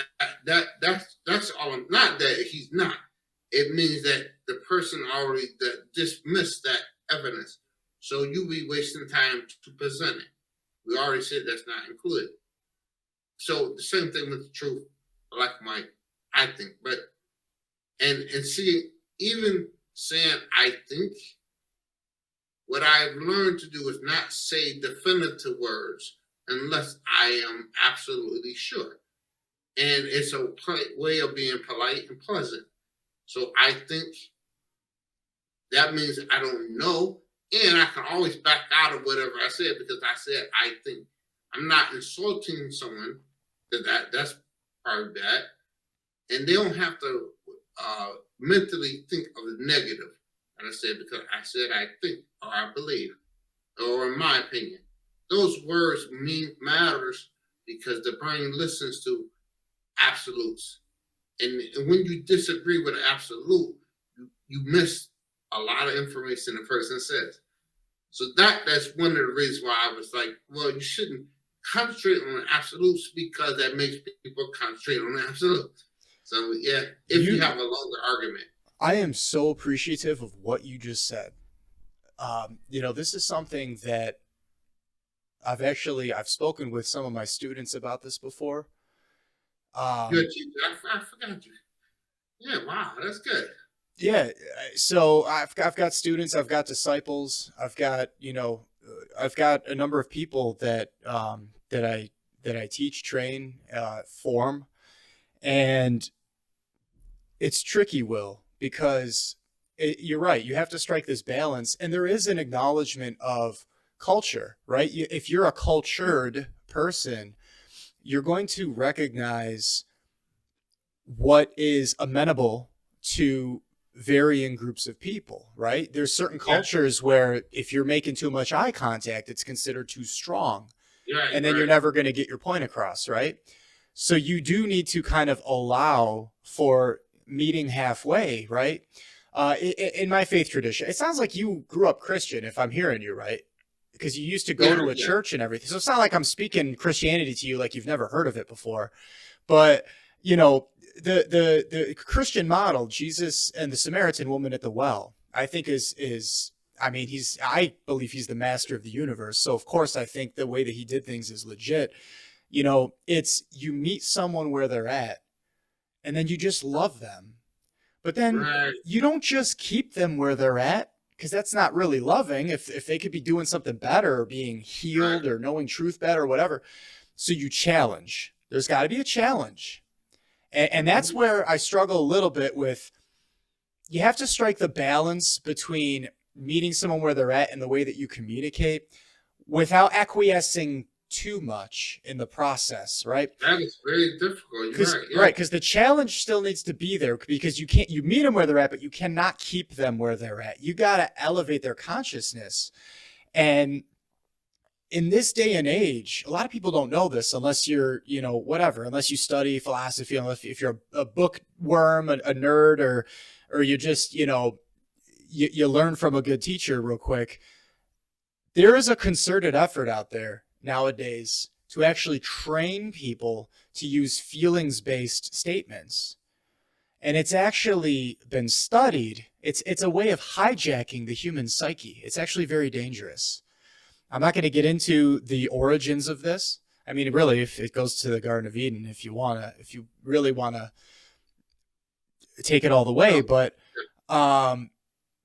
that's all. Not that he's not. It means that the person already dismissed that evidence. So you be wasting time to present it. We already said that's not included. So the same thing with the truth, black and white, I think. But and see, even saying I think, what I've learned to do is not say definitive words unless I am absolutely sure. And it's a way of being polite and pleasant. So I think that means I don't know, and I can always back out of whatever I said because I said I think. I'm not insulting someone, because that's part of that, and they don't have to mentally think of the negative. And I said, because I said I think or I believe or in my opinion. Those words matters because the brain listens to absolutes. And when you disagree with an absolute, you miss a lot of information the person says. So that's one of the reasons why I was like, well, you shouldn't concentrate on the absolutes because that makes people concentrate on the absolutes. So yeah, if you have a longer argument. I am so appreciative of what you just said. This is something that I've spoken with some of my students about this before. You're a Um, teacher. I forgot you. Yeah, wow, that's good. yeah, so I've got students, I've got disciples, I've got I've got a number of people that I teach, train, form, and it's tricky, Will, because you're right. You have to strike this balance, and there is an acknowledgement of culture, right? If you're a cultured person, you're going to recognize what is amenable to varying groups of people, right? There's certain Yeah, cultures where if you're making too much eye contact, it's considered too strong, right, and then you're right, never going to get your point across, right? So you do need to kind of allow for meeting halfway, right? In my faith tradition, it sounds like you grew up Christian, if I'm hearing you right, because you used to go yeah, to a yeah. church and everything. So it's not like I'm speaking Christianity to you like you've never heard of it before. But you know, the Christian model, Jesus and the Samaritan woman at the well, I think is I mean, I believe he's the master of the universe. So of course I think the way that he did things is legit. It's you meet someone where they're at and then you just love them. But then Right, you don't just keep them where they're at because that's not really loving. If they could be doing something better or being right. healed or knowing truth better or whatever. So you challenge. There's got to be a challenge. And that's Mhm. where I struggle a little bit with. You have to strike the balance between meeting someone where they're at and the way that you communicate without acquiescing too much in the process, right? That is very difficult. You're Because right. Yeah, right, because the challenge still needs to be there because you meet them where they're at, but you cannot keep them where they're at. You got to elevate their consciousness. And in this day and age, a lot of people don't know this unless you're, whatever, unless you study philosophy, unless if you're a bookworm, a nerd, or you just, you learn from a good teacher real quick. There is a concerted effort out there nowadays to actually train people to use feelings based statements. And it's actually been studied. It's a way of hijacking the human psyche. It's actually very dangerous. I'm not going to get into the origins of this. I mean, really, if it goes to the Garden of Eden, if you really want to take it all the way, no, but um,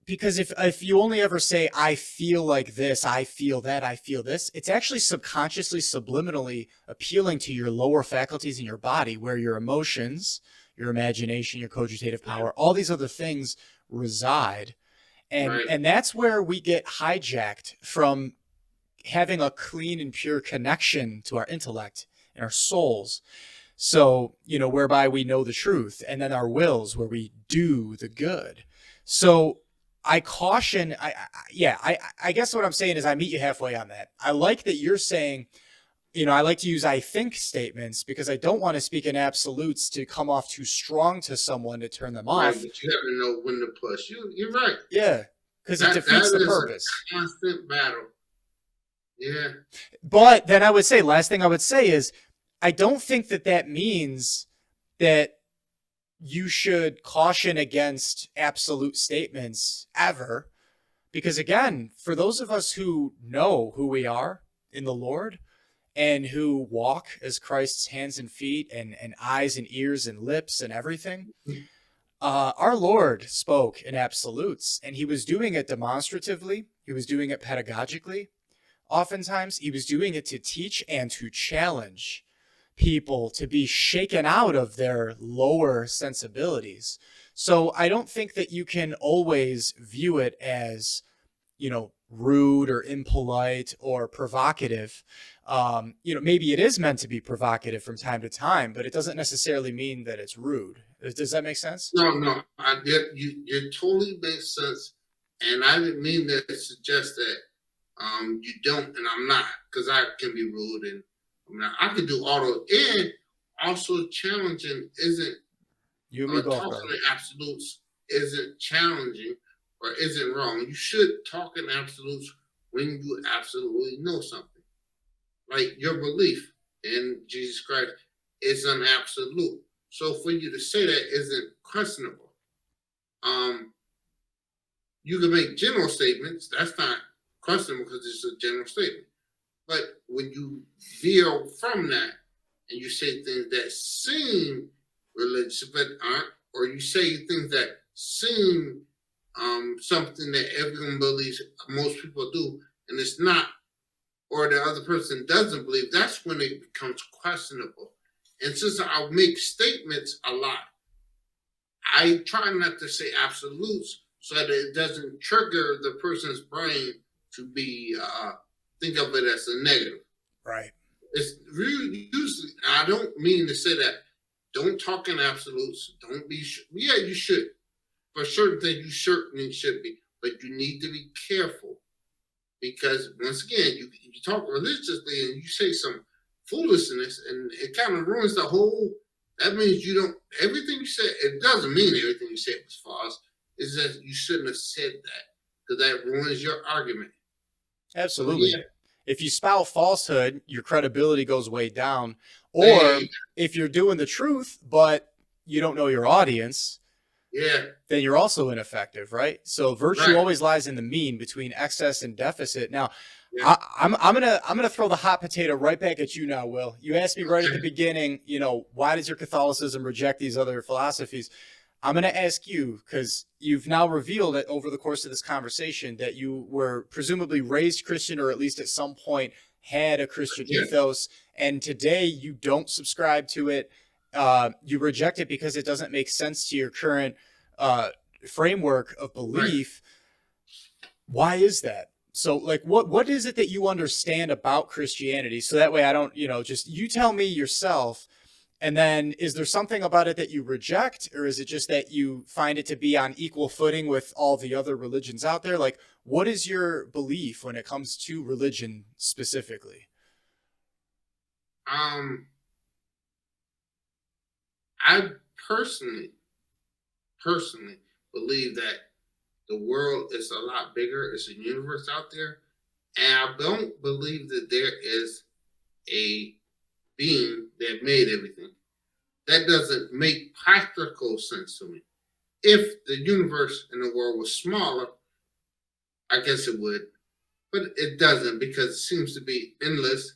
because if you only ever say I feel like this, I feel that, I feel this, it's actually subconsciously, subliminally appealing to your lower faculties in your body, where your emotions, your imagination, your cogitative power, all these other things reside, and right. and that's where we get hijacked from having a clean and pure connection to our intellect and our souls. So, whereby we know the truth, and then our wills, where we do the good. So, I caution. I guess what I'm saying is I meet you halfway on that. I like that you're saying, I like to use I think statements because I don't want to speak in absolutes to come off too strong to someone to turn them Right, off. but you have to know when to push. You're right. Yeah, because it That defeats the is purpose. a constant battle. Yeah, But then I would say, last thing I would say is, I don't think that that means that you should caution against absolute statements ever. Because again, for those of us who know who we are in the Lord and who walk as Christ's hands and feet and eyes and ears and lips and everything, our Lord spoke in absolutes, and he was doing it demonstratively. He was doing it pedagogically. Oftentimes, he was doing it to teach and to challenge people to be shaken out of their lower sensibilities. So I don't think that you can always view it as, rude or impolite or provocative. Maybe it is meant to be provocative from time to time, but it doesn't necessarily mean that it's rude. Does that make sense? no, no, I get you. You totally makes sense, and I didn't mean to suggest that you don't, and I'm not, because I can be rude and I can do all those, and also challenging isn't You and me both, talking brother. in absolutes isn't challenging or isn't wrong. You should talk in absolutes when you absolutely know something. Like your belief in Jesus Christ is an absolute. So for you to say that isn't questionable. Um, you can make general statements. That's not questionable because it's a general statement. But when you veer from that and you say things that seem religious but aren't, or you say things that seem something that everyone believes, most people do, and it's not, or the other person doesn't believe, that's when it becomes questionable. And since I make statements a lot, I try not to say absolutes so that it doesn't trigger the person's brain to be think of it as a negative. Right. It's really usually. I don't mean to say that. Don't talk in absolutes. Don't be. Yeah, you should. For certain things, you certainly should be, but you need to be careful because once again, you talk religiously and you say some foolishness, and it kind of ruins the whole. That means you don't. Everything you said. It doesn't mean everything you said was false. It's that you shouldn't have said that because that ruins your argument. So Absolutely. yeah, If you spout falsehood, your credibility goes way down. they, Or if you're doing the truth, but you don't know your audience, yeah, then you're also ineffective, right? So virtue right, always lies in the mean between excess and deficit. Now, yeah, I'm gonna throw the hot potato right back at you now, Will. You asked me right at the beginning, why does your Catholicism reject these other philosophies? I'm going to ask you because you've now revealed that over the course of this conversation that you were presumably raised Christian or at least at some point had a Christian yeah, ethos, and today you don't subscribe to it. You reject it because it doesn't make sense to your current uh, framework of right. belief. Why is that? So, like, what is it that you understand about Christianity? So that way, I don't, just you tell me yourself. And then is there something about it that you reject, or is it just that you find it to be on equal footing with all the other religions out there? Like, what is your belief when it comes to religion specifically? Um, I personally believe that the world is a lot bigger. It's a universe out there, and I don't believe that there is a being that made everything. That doesn't make practical sense to me. If the universe and the world was smaller, I guess it would, but it doesn't because it seems to be endless,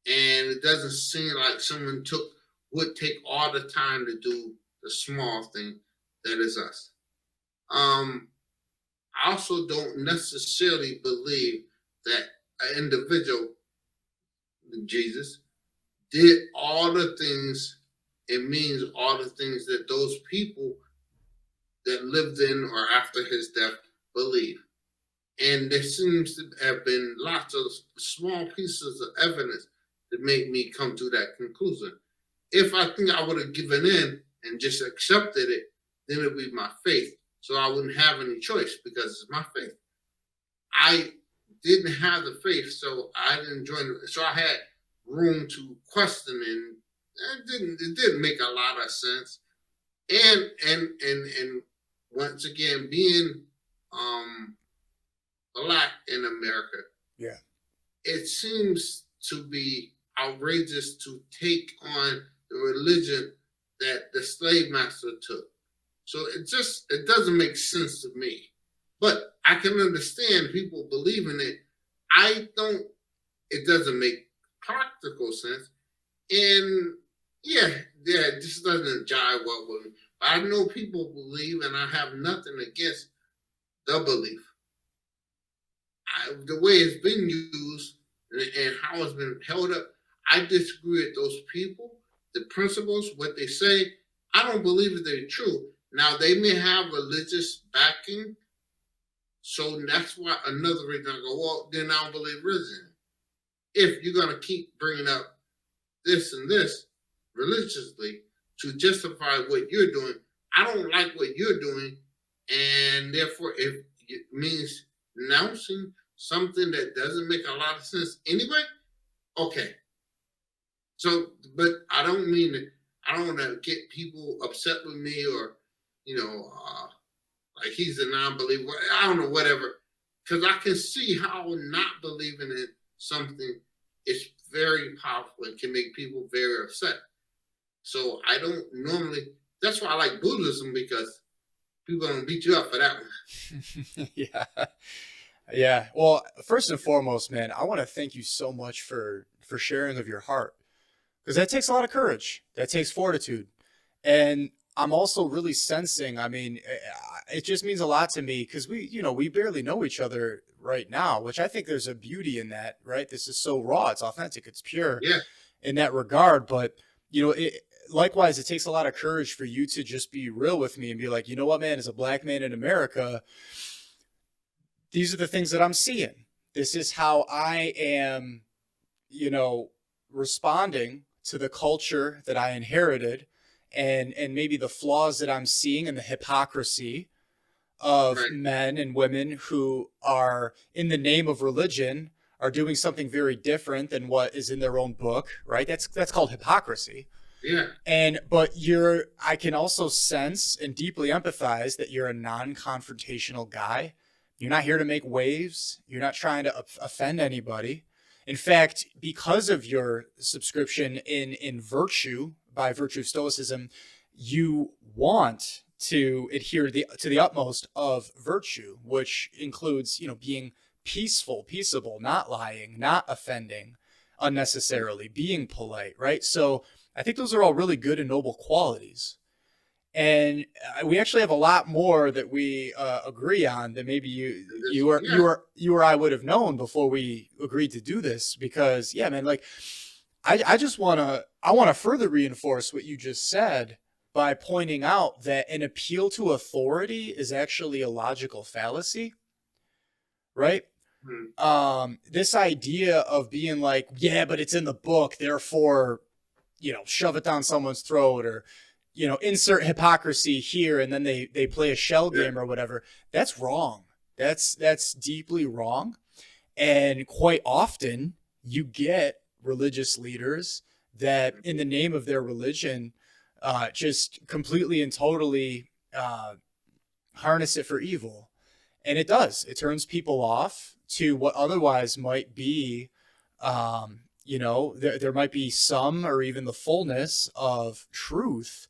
and it doesn't seem like someone would take all the time to do the small thing that is us. Um, I also don't necessarily believe that an individual, Jesus, did all the things and means all the things that those people that lived in or after his death believe. And there seems to have been lots of small pieces of evidence that make me come to that conclusion. If I think I would have given in and just accepted it, then it would be my faith. So I wouldn't have any choice because it's my faith. I didn't have the faith, so I didn't join it. So I had room to question, and it didn't make a lot of sense. And once again, being um black in America, Yeah. it seems to be outrageous to take on the religion that the slave master took. So it doesn't make sense to me. But I can understand people believe in it. I don't. It doesn't make practical sense. And yeah, it just doesn't jive well with me. But I know people believe, and I have nothing against the belief. The way it's been used and how it's been held up, I disagree with those people, the principles, what they say. I don't believe that they're true. Now they may have religious backing, so that's why another reason I go, well, then I don't believe religion. If you're gonna keep bringing up this and this religiously to justify what you're doing, I don't like what you're doing, and therefore, if it means announcing something that doesn't make a lot of sense anyway, okay. So, but I don't mean that. I don't want to get people upset with me or, you know, like he's a non-believer. I don't know, whatever. Because I can see how not believing in something is very powerful and can make people very upset. So I don't normally. That's why I like Buddhism because people don't beat you up for that one. Yeah. Yeah. Well, first and foremost, man, I want to thank you so much for sharing of your heart Because that takes a lot of courage. That takes fortitude. And I'm also really sensing, I mean, it just means a lot to me because we barely know each other right now, which I think there's a beauty in that, right? This is so raw, it's authentic, it's pure Yeah, in that regard. But, likewise, it takes a lot of courage for you to just be real with me and be like, you know what, man, as a black man in America, these are the things that I'm seeing. This is how I am, you know, responding to the culture that I inherited and maybe the flaws that I'm seeing and the hypocrisy of right. men and women who are in the name of religion are doing something very different than what is in their own book, right? That's called hypocrisy. Yeah, And but I can also sense and deeply empathize that you're a non-confrontational guy. You're not here to make waves. You're not trying to offend anybody. In fact, because of your subscription in virtue, by virtue of Stoicism, you want to adhere to the utmost of virtue, which includes, being peaceful, peaceable, not lying, not offending unnecessarily, being polite, right? So I think those are all really good and noble qualities. And we actually have a lot more that we agree on than maybe yeah, you or I would have known before we agreed to do this. Because yeah, man, like I just want to further reinforce what you just said by pointing out that an appeal to authority is actually a logical fallacy, right? mm, This idea of being like, yeah, but it's in the book, therefore, shove it down someone's throat, or insert hypocrisy here, and then they play a shell yeah, game or whatever. That's wrong. That's deeply wrong. And quite often you get religious leaders that in the name of their religion just completely and totally harness it for evil. And it turns people off to what otherwise might be there might be some or even the fullness of truth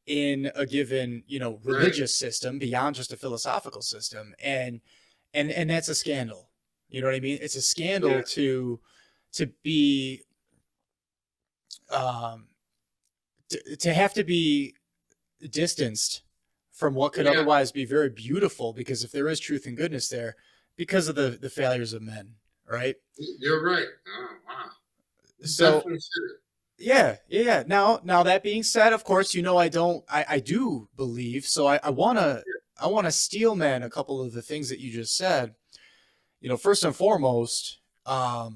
in a given right. religious system beyond just a philosophical system. And that's a scandal. You know what I mean? It's a scandal Yeah, to be um to have to be distanced from what could yeah, otherwise be very beautiful, because if there is truth and goodness there, because of the failures of men, right? you're right. Oh, wow. You So definitely said it. yeah, yeah, yeah. Now that being said, of course, I do believe. So I wanna steel man a couple of the things that you just said. First and foremost, I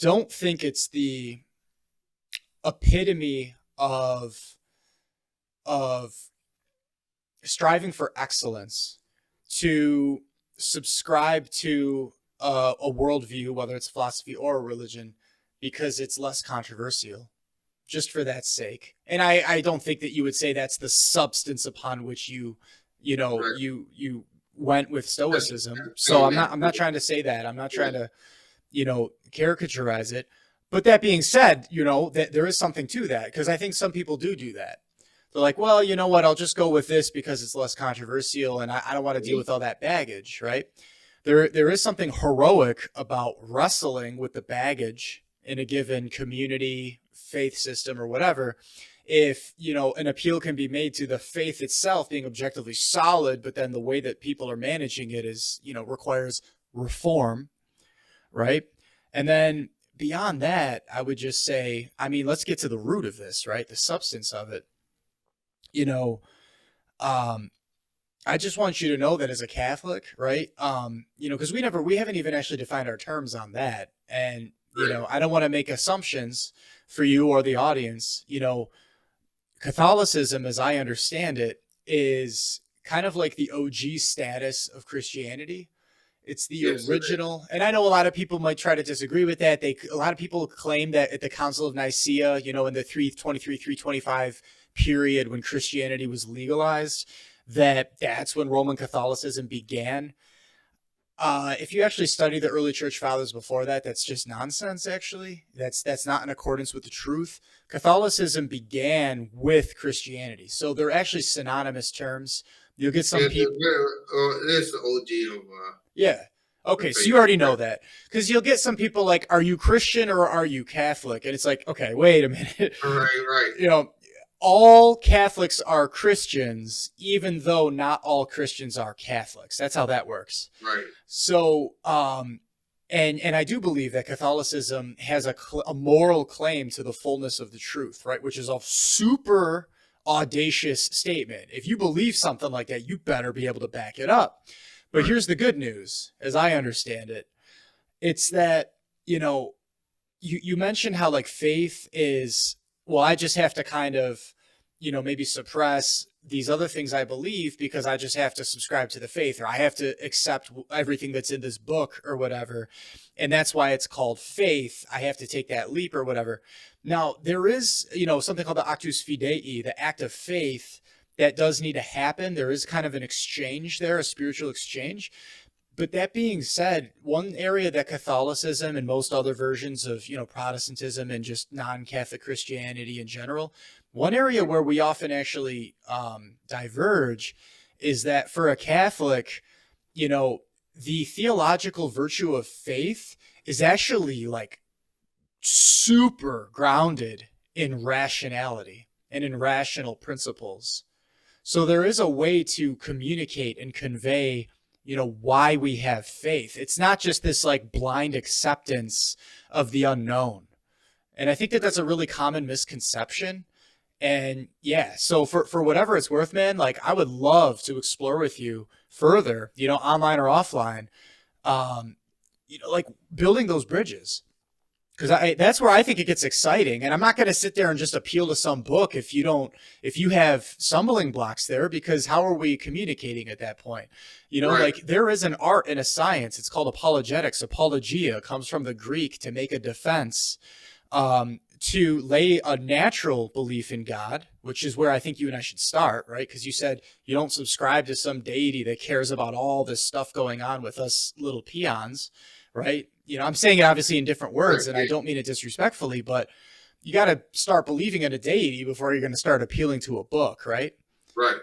don't think it's the epitome of striving for excellence to subscribe to a worldview, whether it's philosophy or a religion, because it's less controversial, just for that sake. And I don't think that you would say that's the substance upon which you know Right. you went with That's, Stoicism. that's So aimed I'm at not I'm not you. trying to say that. I'm not Yeah, trying to caricaturize it. But that being said, that there is something to that, because I think some people do that. They're like, well, you know what? I'll just go with this because it's less controversial, and I don't want to deal me. with all that baggage, right? There is something heroic about wrestling with the baggage in a given community, faith system, or whatever. If an appeal can be made to the faith itself being objectively solid, but then the way that people are managing it is requires reform, right? And then beyond that, I would just say, I mean, let's get to the root of this, right? The substance of it. You know, um, I just want you to know that as a Catholic, right? Because we haven't even actually defined our terms on that. And, Right. I don't want to make assumptions for you or the audience. Catholicism, as I understand it, is kind of like the OG status of Christianity. It's the Yes, it is. original, and I know a lot of people might try to disagree with that. A lot of people claim that at the Council of Nicaea, in the 323, 325 period when Christianity was legalized, that's when Roman Catholicism began. If you actually study the early church fathers before that, that's just nonsense. Actually, that's not in accordance with the truth. Catholicism began with Christianity, so they're actually synonymous terms. You'll get some Yeah, people, it is the OG of yeah. the Okay, so you faith. already know Right, that because you'll get some people like, "Are you Christian or are you Catholic?" And it's like, okay, wait a minute. right, right, you know, all Catholics are Christians, even though not all Christians are Catholics. That's how that works. right, So, and I do believe that Catholicism has a moral claim to the fullness of the truth, right? Which is a super audacious statement. If you believe something like that, you better be able to back it up. But right, here's the good news, as I understand it, it's that you know you mentioned how like faith is, well, I just have to kind of maybe suppress these other things I believe because I just have to subscribe to the faith, or I have to accept everything that's in this book or whatever, and that's why it's called faith. I have to take that leap or whatever. Now there is something called the actus fidei, the act of faith, that does need to happen. There is kind of an exchange there, a spiritual exchange. But that being said, one area that Catholicism and most other versions of, Protestantism and just non-Catholic Christianity in general, one area where we often actually diverge is that for a Catholic, the theological virtue of faith is actually like super grounded in rationality and in rational principles. So there is a way to communicate and convey, why we have faith. It's not just this like blind acceptance of the unknown. And I think that that's a really common misconception. And yeah, so for whatever it's worth, man, like I would love to explore with you further, online or offline, um, like building those bridges, because I that's where I think it gets exciting. And I'm not going to sit there and just appeal to some book if you have stumbling blocks there, because how are we communicating at that point? right. Like there is an art and a science. It's called apologetics. Apologia comes from the Greek to make a defense, to lay a natural belief in God, which is where I think you and I should start, right? Because you said you don't subscribe to some deity that cares about all this stuff going on with us little peons, right? I'm saying it obviously in different Right, words, and I yeah, don't mean it disrespectfully, but you got to start believing in a deity before you're going to start appealing to a book, right? right.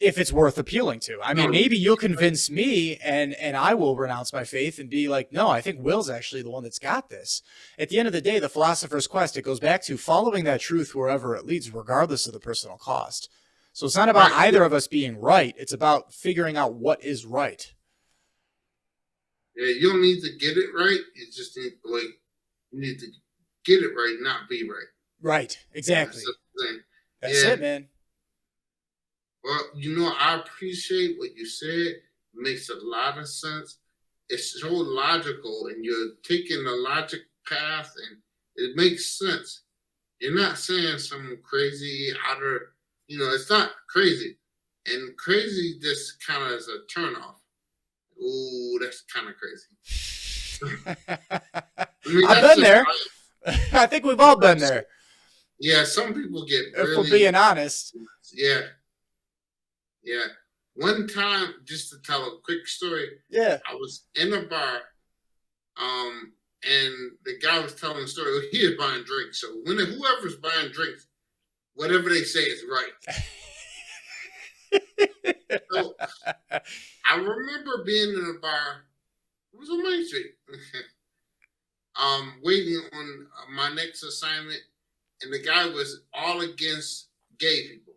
If it's worth appealing to. I mean, No, maybe you'll convince me and I will renounce my faith and be like, no, I think Will's actually the one that's got this. At the end of the day, the philosopher's quest, it goes back to following that truth wherever it leads, regardless of the personal cost. So it's not about right. either of us being right. It's about figuring out what is right. Yeah, you don't need to get it right. You just need to wait. You need to get it right, not be right. Right. That's the Exactly. thing. That's Yeah. it, man. Well, I appreciate what you said. It makes a lot of sense. It's so logical, and you're taking the logic path, and it makes sense. You're not saying some crazy outer, it's not crazy. And crazy just kind of is a turnoff. Ooh, that's kind of crazy. I mean, I've that's been just, there. I think we've all been there, yeah, some people get if we're really, being honest. yeah, yeah. One time, just to tell a quick story, Yeah. I was in a bar, and the guy was telling a story. He was buying drinks, so whoever's buying drinks, whatever they say is right. So I remember being in a bar. It was on Main Street, waiting on my next assignment, and the guy was all against gay people,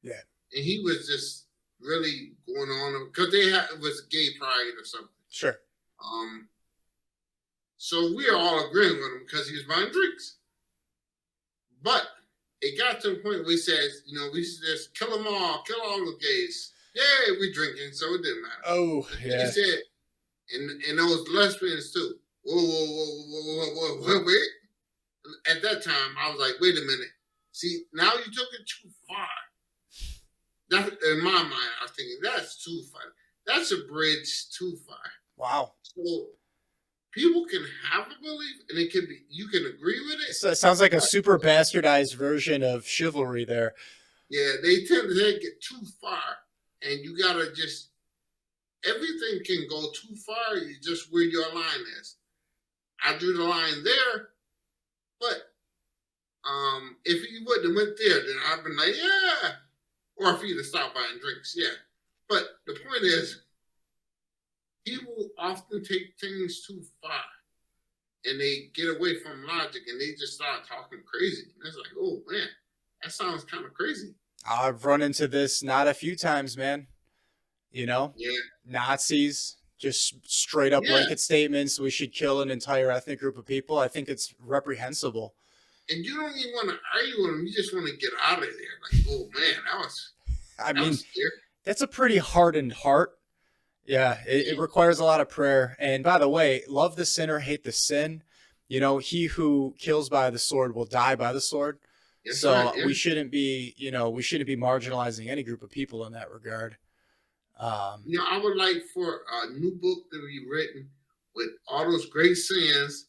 Yeah. and he was just really going on because it was gay pride or something. Sure. Um, so we are all agreeing with him because he was buying drinks. But it got to the point where he says, we should just kill them all, kill all the gays. Yeah, we drinking, so it didn't matter. Oh, He yeah. said, and those lesbians too. Whoa, whoa, whoa, whoa, whoa, whoa, wait. At that time, I was like, wait a minute. See, now you took it too far. That, in my mind, I was thinking, that's too far. That's a bridge too far. Wow. So people can have a belief, and it can be, you can agree with it. So it sounds like a super bastardized version of chivalry there. Yeah, they tend to take it too far, and you gotta just, everything can go too far. You just where your line is. I drew the line there, but if he wouldn't have went there, then I'd been like, yeah. Or if he'd have stopped buying drinks, yeah. But the point is, people often take things too far and they get away from logic and they just start talking crazy. And it's like, oh man, that sounds kind of crazy. I've run into this not a few times, man. You know, Yeah, Nazis, just straight up yeah. blanket statements. We should kill an entire ethnic group of people. I think it's reprehensible. And you don't even want to argue with them. You just want to get out of there. Like, oh man, I that mean, was scary. that's a pretty hardened heart. Yeah, it Yeah. requires a lot of prayer. And by the way, love the sinner, hate the sin. You know, he who kills by the sword will die by the sword. That's right. So Yeah. we shouldn't be, we shouldn't be marginalizing any group of people in that regard. Um, I would like for a new book to be written with all those great sayings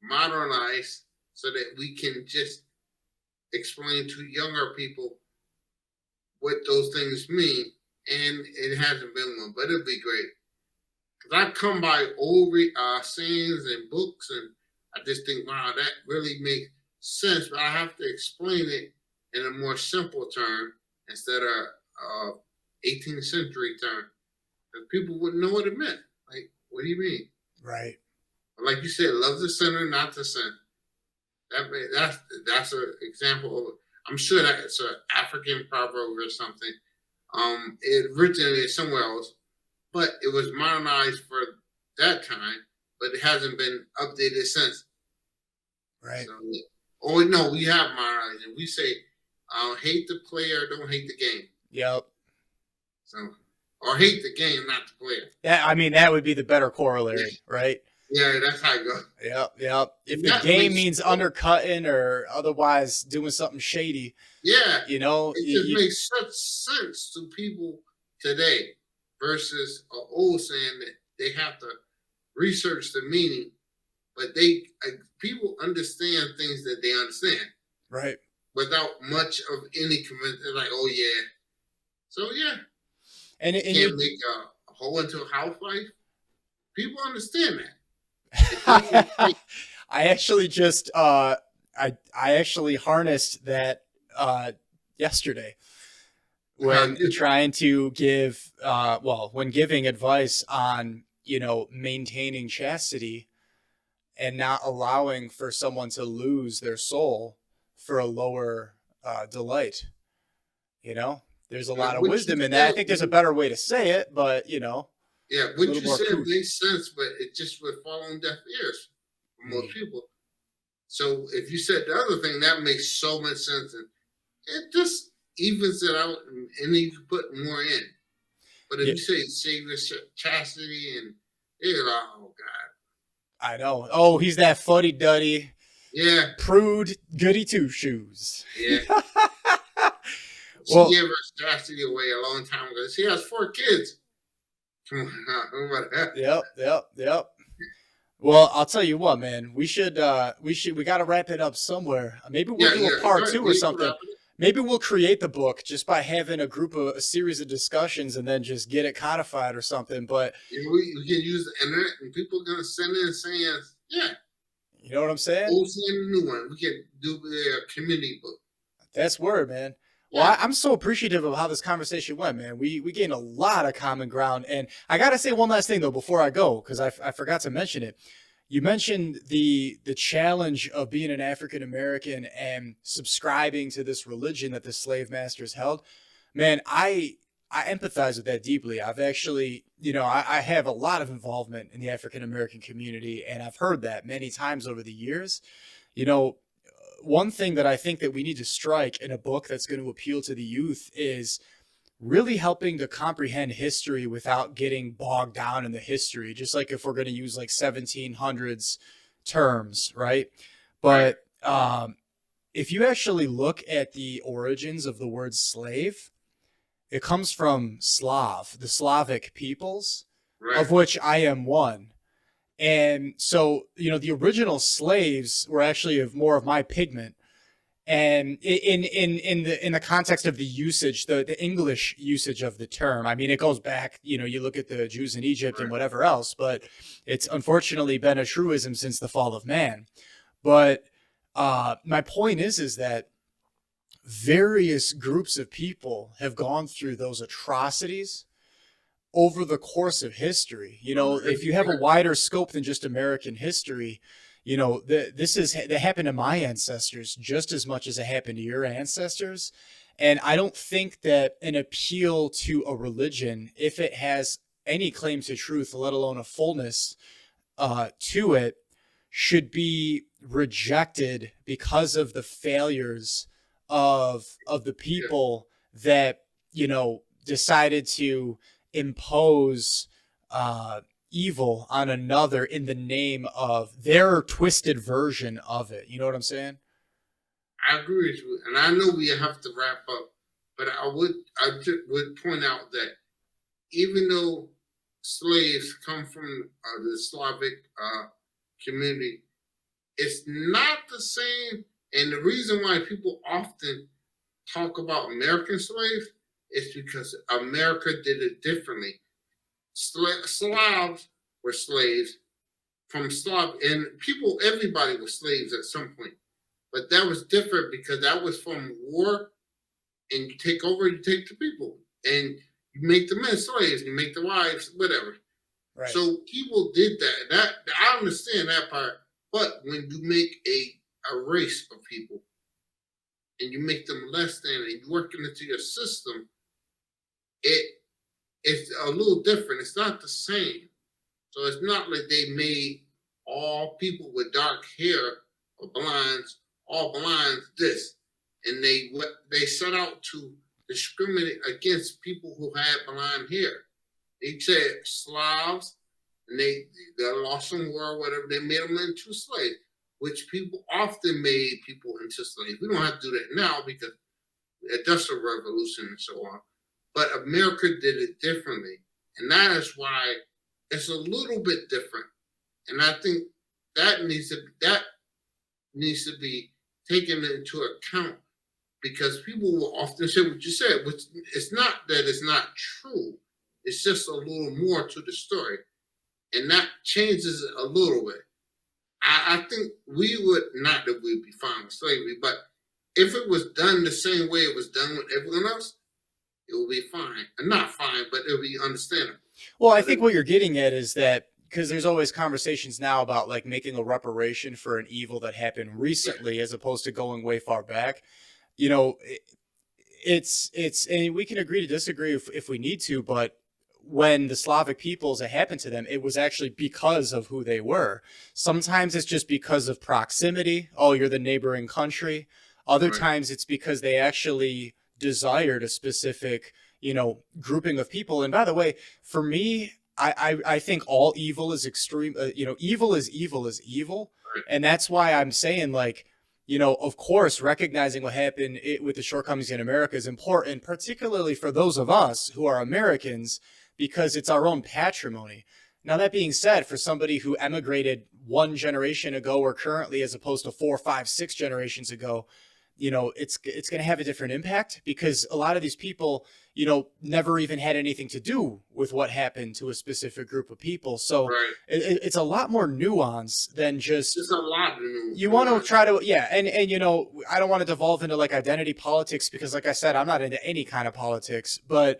modernized so that we can just explain to younger people what those things mean. And it hasn't been one, but it'd be great. Because I come by old sayings and books, and I just think, wow, that really makes sense. But I have to explain it in a more simple term instead of 18th century term. Because people wouldn't know what it meant. Like, what do you mean? right. Like you said, love the sinner, not the sin. That's an example of. I'm sure that it's an African proverb or something. It originated somewhere else, but it was modernized for that time, but it hasn't been updated since. Right. So, oh no, we have modernized it. We say, hate the player, don't hate the game. Yep. So, or hate the game, not the player. Yeah, I mean, that would be the better corollary, Yeah, right? yeah, that's how it goes. Yep, yep. If And the that game makes means undercutting or otherwise doing something shady, yeah, you know, it just makes such sense to people today versus an old saying that they have to research the meaning, but people understand things that they understand right. without much of any convincing. They're like, oh yeah, so yeah, And you and can't you make a hole into a housewife. People understand that. It doesn't take. I actually just I actually harnessed that yesterday when trying to give when giving advice on, maintaining chastity and not allowing for someone to lose their soul for a lower delight. You know, there's a lot of What you wisdom in that. I said, think there's a better way to say it, but yeah, a what little you more said couth. makes sense, but it just would fall on deaf ears for most Mm. people. So if you said the other thing, that makes so much sense, and it just evens it out, and then you can put more in. But if Yeah, you say save your chastity, and you're like, oh god, I know. Oh, he's that fuddy duddy, yeah, prude, goody two shoes. yeah. She Well, gave her chastity away a long time ago. She has 4 kids. Come on, what the heck? yep. Well, I'll tell you what, man. We got to wrap it up somewhere. Maybe we'll Yeah, do a yeah. part Go ahead, two or we can something. wrap it up. Maybe we'll create the book just by having a series of discussions and then just get it codified or something. But We can use the internet, and people are gonna send in saying, yeah, you know what I'm saying? we'll send a new one. We can do a community book. That's word, man. Well, Yeah. I'm so appreciative of how this conversation went, man. We gained a lot of common ground, and I gotta say one last thing though before I go, because I forgot to mention it. You mentioned the challenge of being an African American and subscribing to this religion that the slave masters held. Man, I empathize with that deeply. I've actually, I have a lot of involvement in the African American community, and I've heard that many times over the years. You know, one thing that I think that we need to strike in a book that's going to appeal to the youth is really helping to comprehend history without getting bogged down in the history. Just like if we're going to use like 1700s terms, right? Right. But if you actually look at the origins of the word slave, it comes from Slav, the Slavic peoples, Right. of which I am one. And so, the original slaves were actually of more of my pigment. And in the context of the usage, the English usage of the term, I mean, it goes back, you look at the Jews in Egypt and Right. whatever else, but it's unfortunately been a truism since the fall of man. But my point is that various groups of people have gone through those atrocities over the course of history. You know, if you have a wider scope than just American history, you know, that happened to my ancestors just as much as it happened to your ancestors. And I don't think that an appeal to a religion, if it has any claim to truth, let alone a fullness to it, should be rejected because of the failures of the people that, you know, decided to impose evil on another in the name of their twisted version of it. You know what I'm saying? I agree with you, and I know we have to wrap up, but I would point out that even though slaves come from the Slavic community, it's not the same. And the reason why people often talk about American slaves is because America did it differently. Slavs were slaves from Slav, and people, everybody was slaves at some point. But that was different because that was from war, and you take over, you take the people, and you make the men slaves, you make the wives, whatever. Right. So people did that. I understand that part. But when you make a race of people and you make them less than, and you work into your system, it's a little different. It's not the same. So it's not like they made all people with dark hair or blinds, all blinds this, and they set out to discriminate against people who had blonde hair. They said Slavs, and they lost some war or whatever. They made them into slaves, which people often made people into slaves. We don't have to do that now because the Industrial Revolution and so on. But America did it differently, and that is why it's a little bit different. And I think that needs to be taken into account because people will often say what you said, which it's not that it's not true. It's just a little more to the story. And that changes it a little bit. I think we would, not that we'd be fine with slavery, but if it was done the same way it was done with everyone else, it would be fine. And not fine, but it would be understandable. Well, I think what you're getting at is that because there's always conversations now about like making a reparation for an evil that happened recently as opposed to going way far back. You know, and we can agree to disagree if we need to, but when the Slavic peoples, it happened to them, it was actually because of who they were. Sometimes it's just because of proximity. Oh, you're the neighboring country. Other times it's because they actually desired a specific, you know, grouping of people. And by the way, for me, I think all evil is extreme. You know, evil is evil is evil. And that's why I'm saying, like, you know, of course, recognizing what happened with the shortcomings in America is important, particularly for those of us who are Americans, because it's our own patrimony. Now, that being said, for somebody who emigrated one generation ago or currently, as opposed to 4, 5, 6 generations ago, you know, it's going to have a different impact because a lot of these people, you know, never even had anything to do with what happened to a specific group of people. So it's a lot more nuance than just There's a lot of nuance. You want to try to, yeah. And, you know, I don't want to devolve into like identity politics because, like I said, I'm not into any kind of politics, but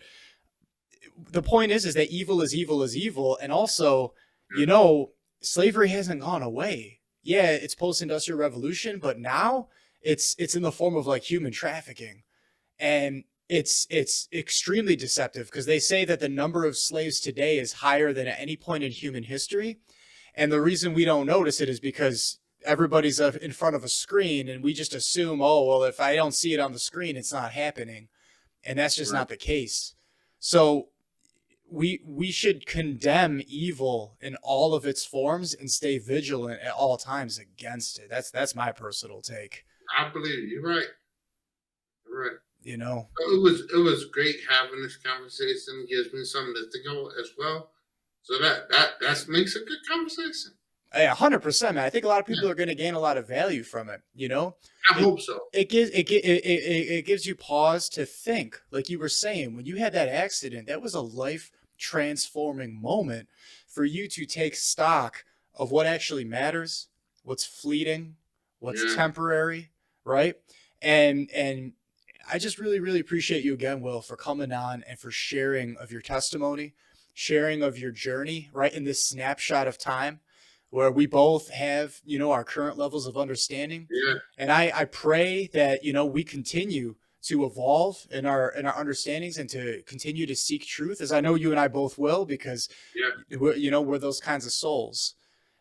the point is that evil is evil is evil. And also, you know, slavery hasn't gone away. Yeah, it's post-industrial revolution, but now it's in the form of like human trafficking. And it's extremely deceptive because they say that the number of slaves today is higher than at any point in human history. And the reason we don't notice it is because everybody's in front of a screen and we just assume, oh, well, if I don't see it on the screen, it's not happening. And that's just not the case. So we should condemn evil in all of its forms and stay vigilant at all times against it. That's my personal take. I believe you. You're right. You're right. You know, it was great having this conversation. It gives me something to think about as well. So that makes a good conversation. Yeah, 100%, man. I think a lot of people are going to gain a lot of value from it. You know, I hope so. It gives you pause to think. Like you were saying, when you had that accident, that was a life transforming moment for you to take stock of what actually matters, what's fleeting, what's temporary, right? And I just really, really appreciate you again, Will, for coming on and for sharing of your testimony. sharing of your journey, right, in this snapshot of time where we both have, our current levels of understanding. Yeah, And I pray that, we continue to evolve in our understandings and to continue to seek truth, as I know you and I both will, because yeah. we're those kinds of souls.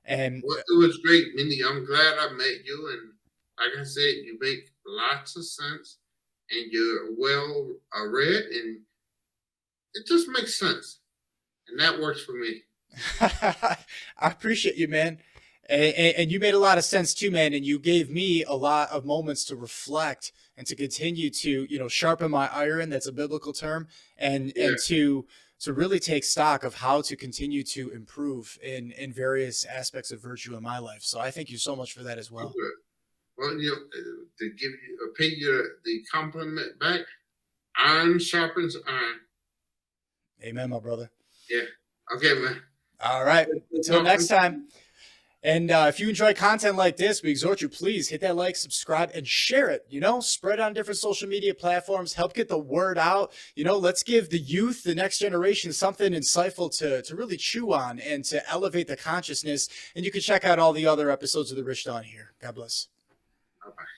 And Well, it was great, Mindy. I'm glad I met you, and like I said, you make lots of sense, and you're well read, and it just makes sense, and that works for me. I appreciate you, man. And you made a lot of sense too, man. And you gave me a lot of moments to reflect and to continue to, sharpen my iron. That's a biblical term, Yeah, and to really take stock of how to continue to improve in various aspects of virtue in my life. So I thank you so much for that as I'm well. good. Well, to give you pay you the compliment back, iron sharpens iron. Amen, my brother. Yeah. Okay, man. All right. Good Until talking. next time. And if you enjoy content like this, we exhort you, please hit that like, subscribe, and share it. Spread it on different social media platforms. Help get the word out. Let's give the youth, the next generation, something insightful to really chew on and to elevate the consciousness. And you can check out all the other episodes of The Rich Dawn here. God bless. Bye bye.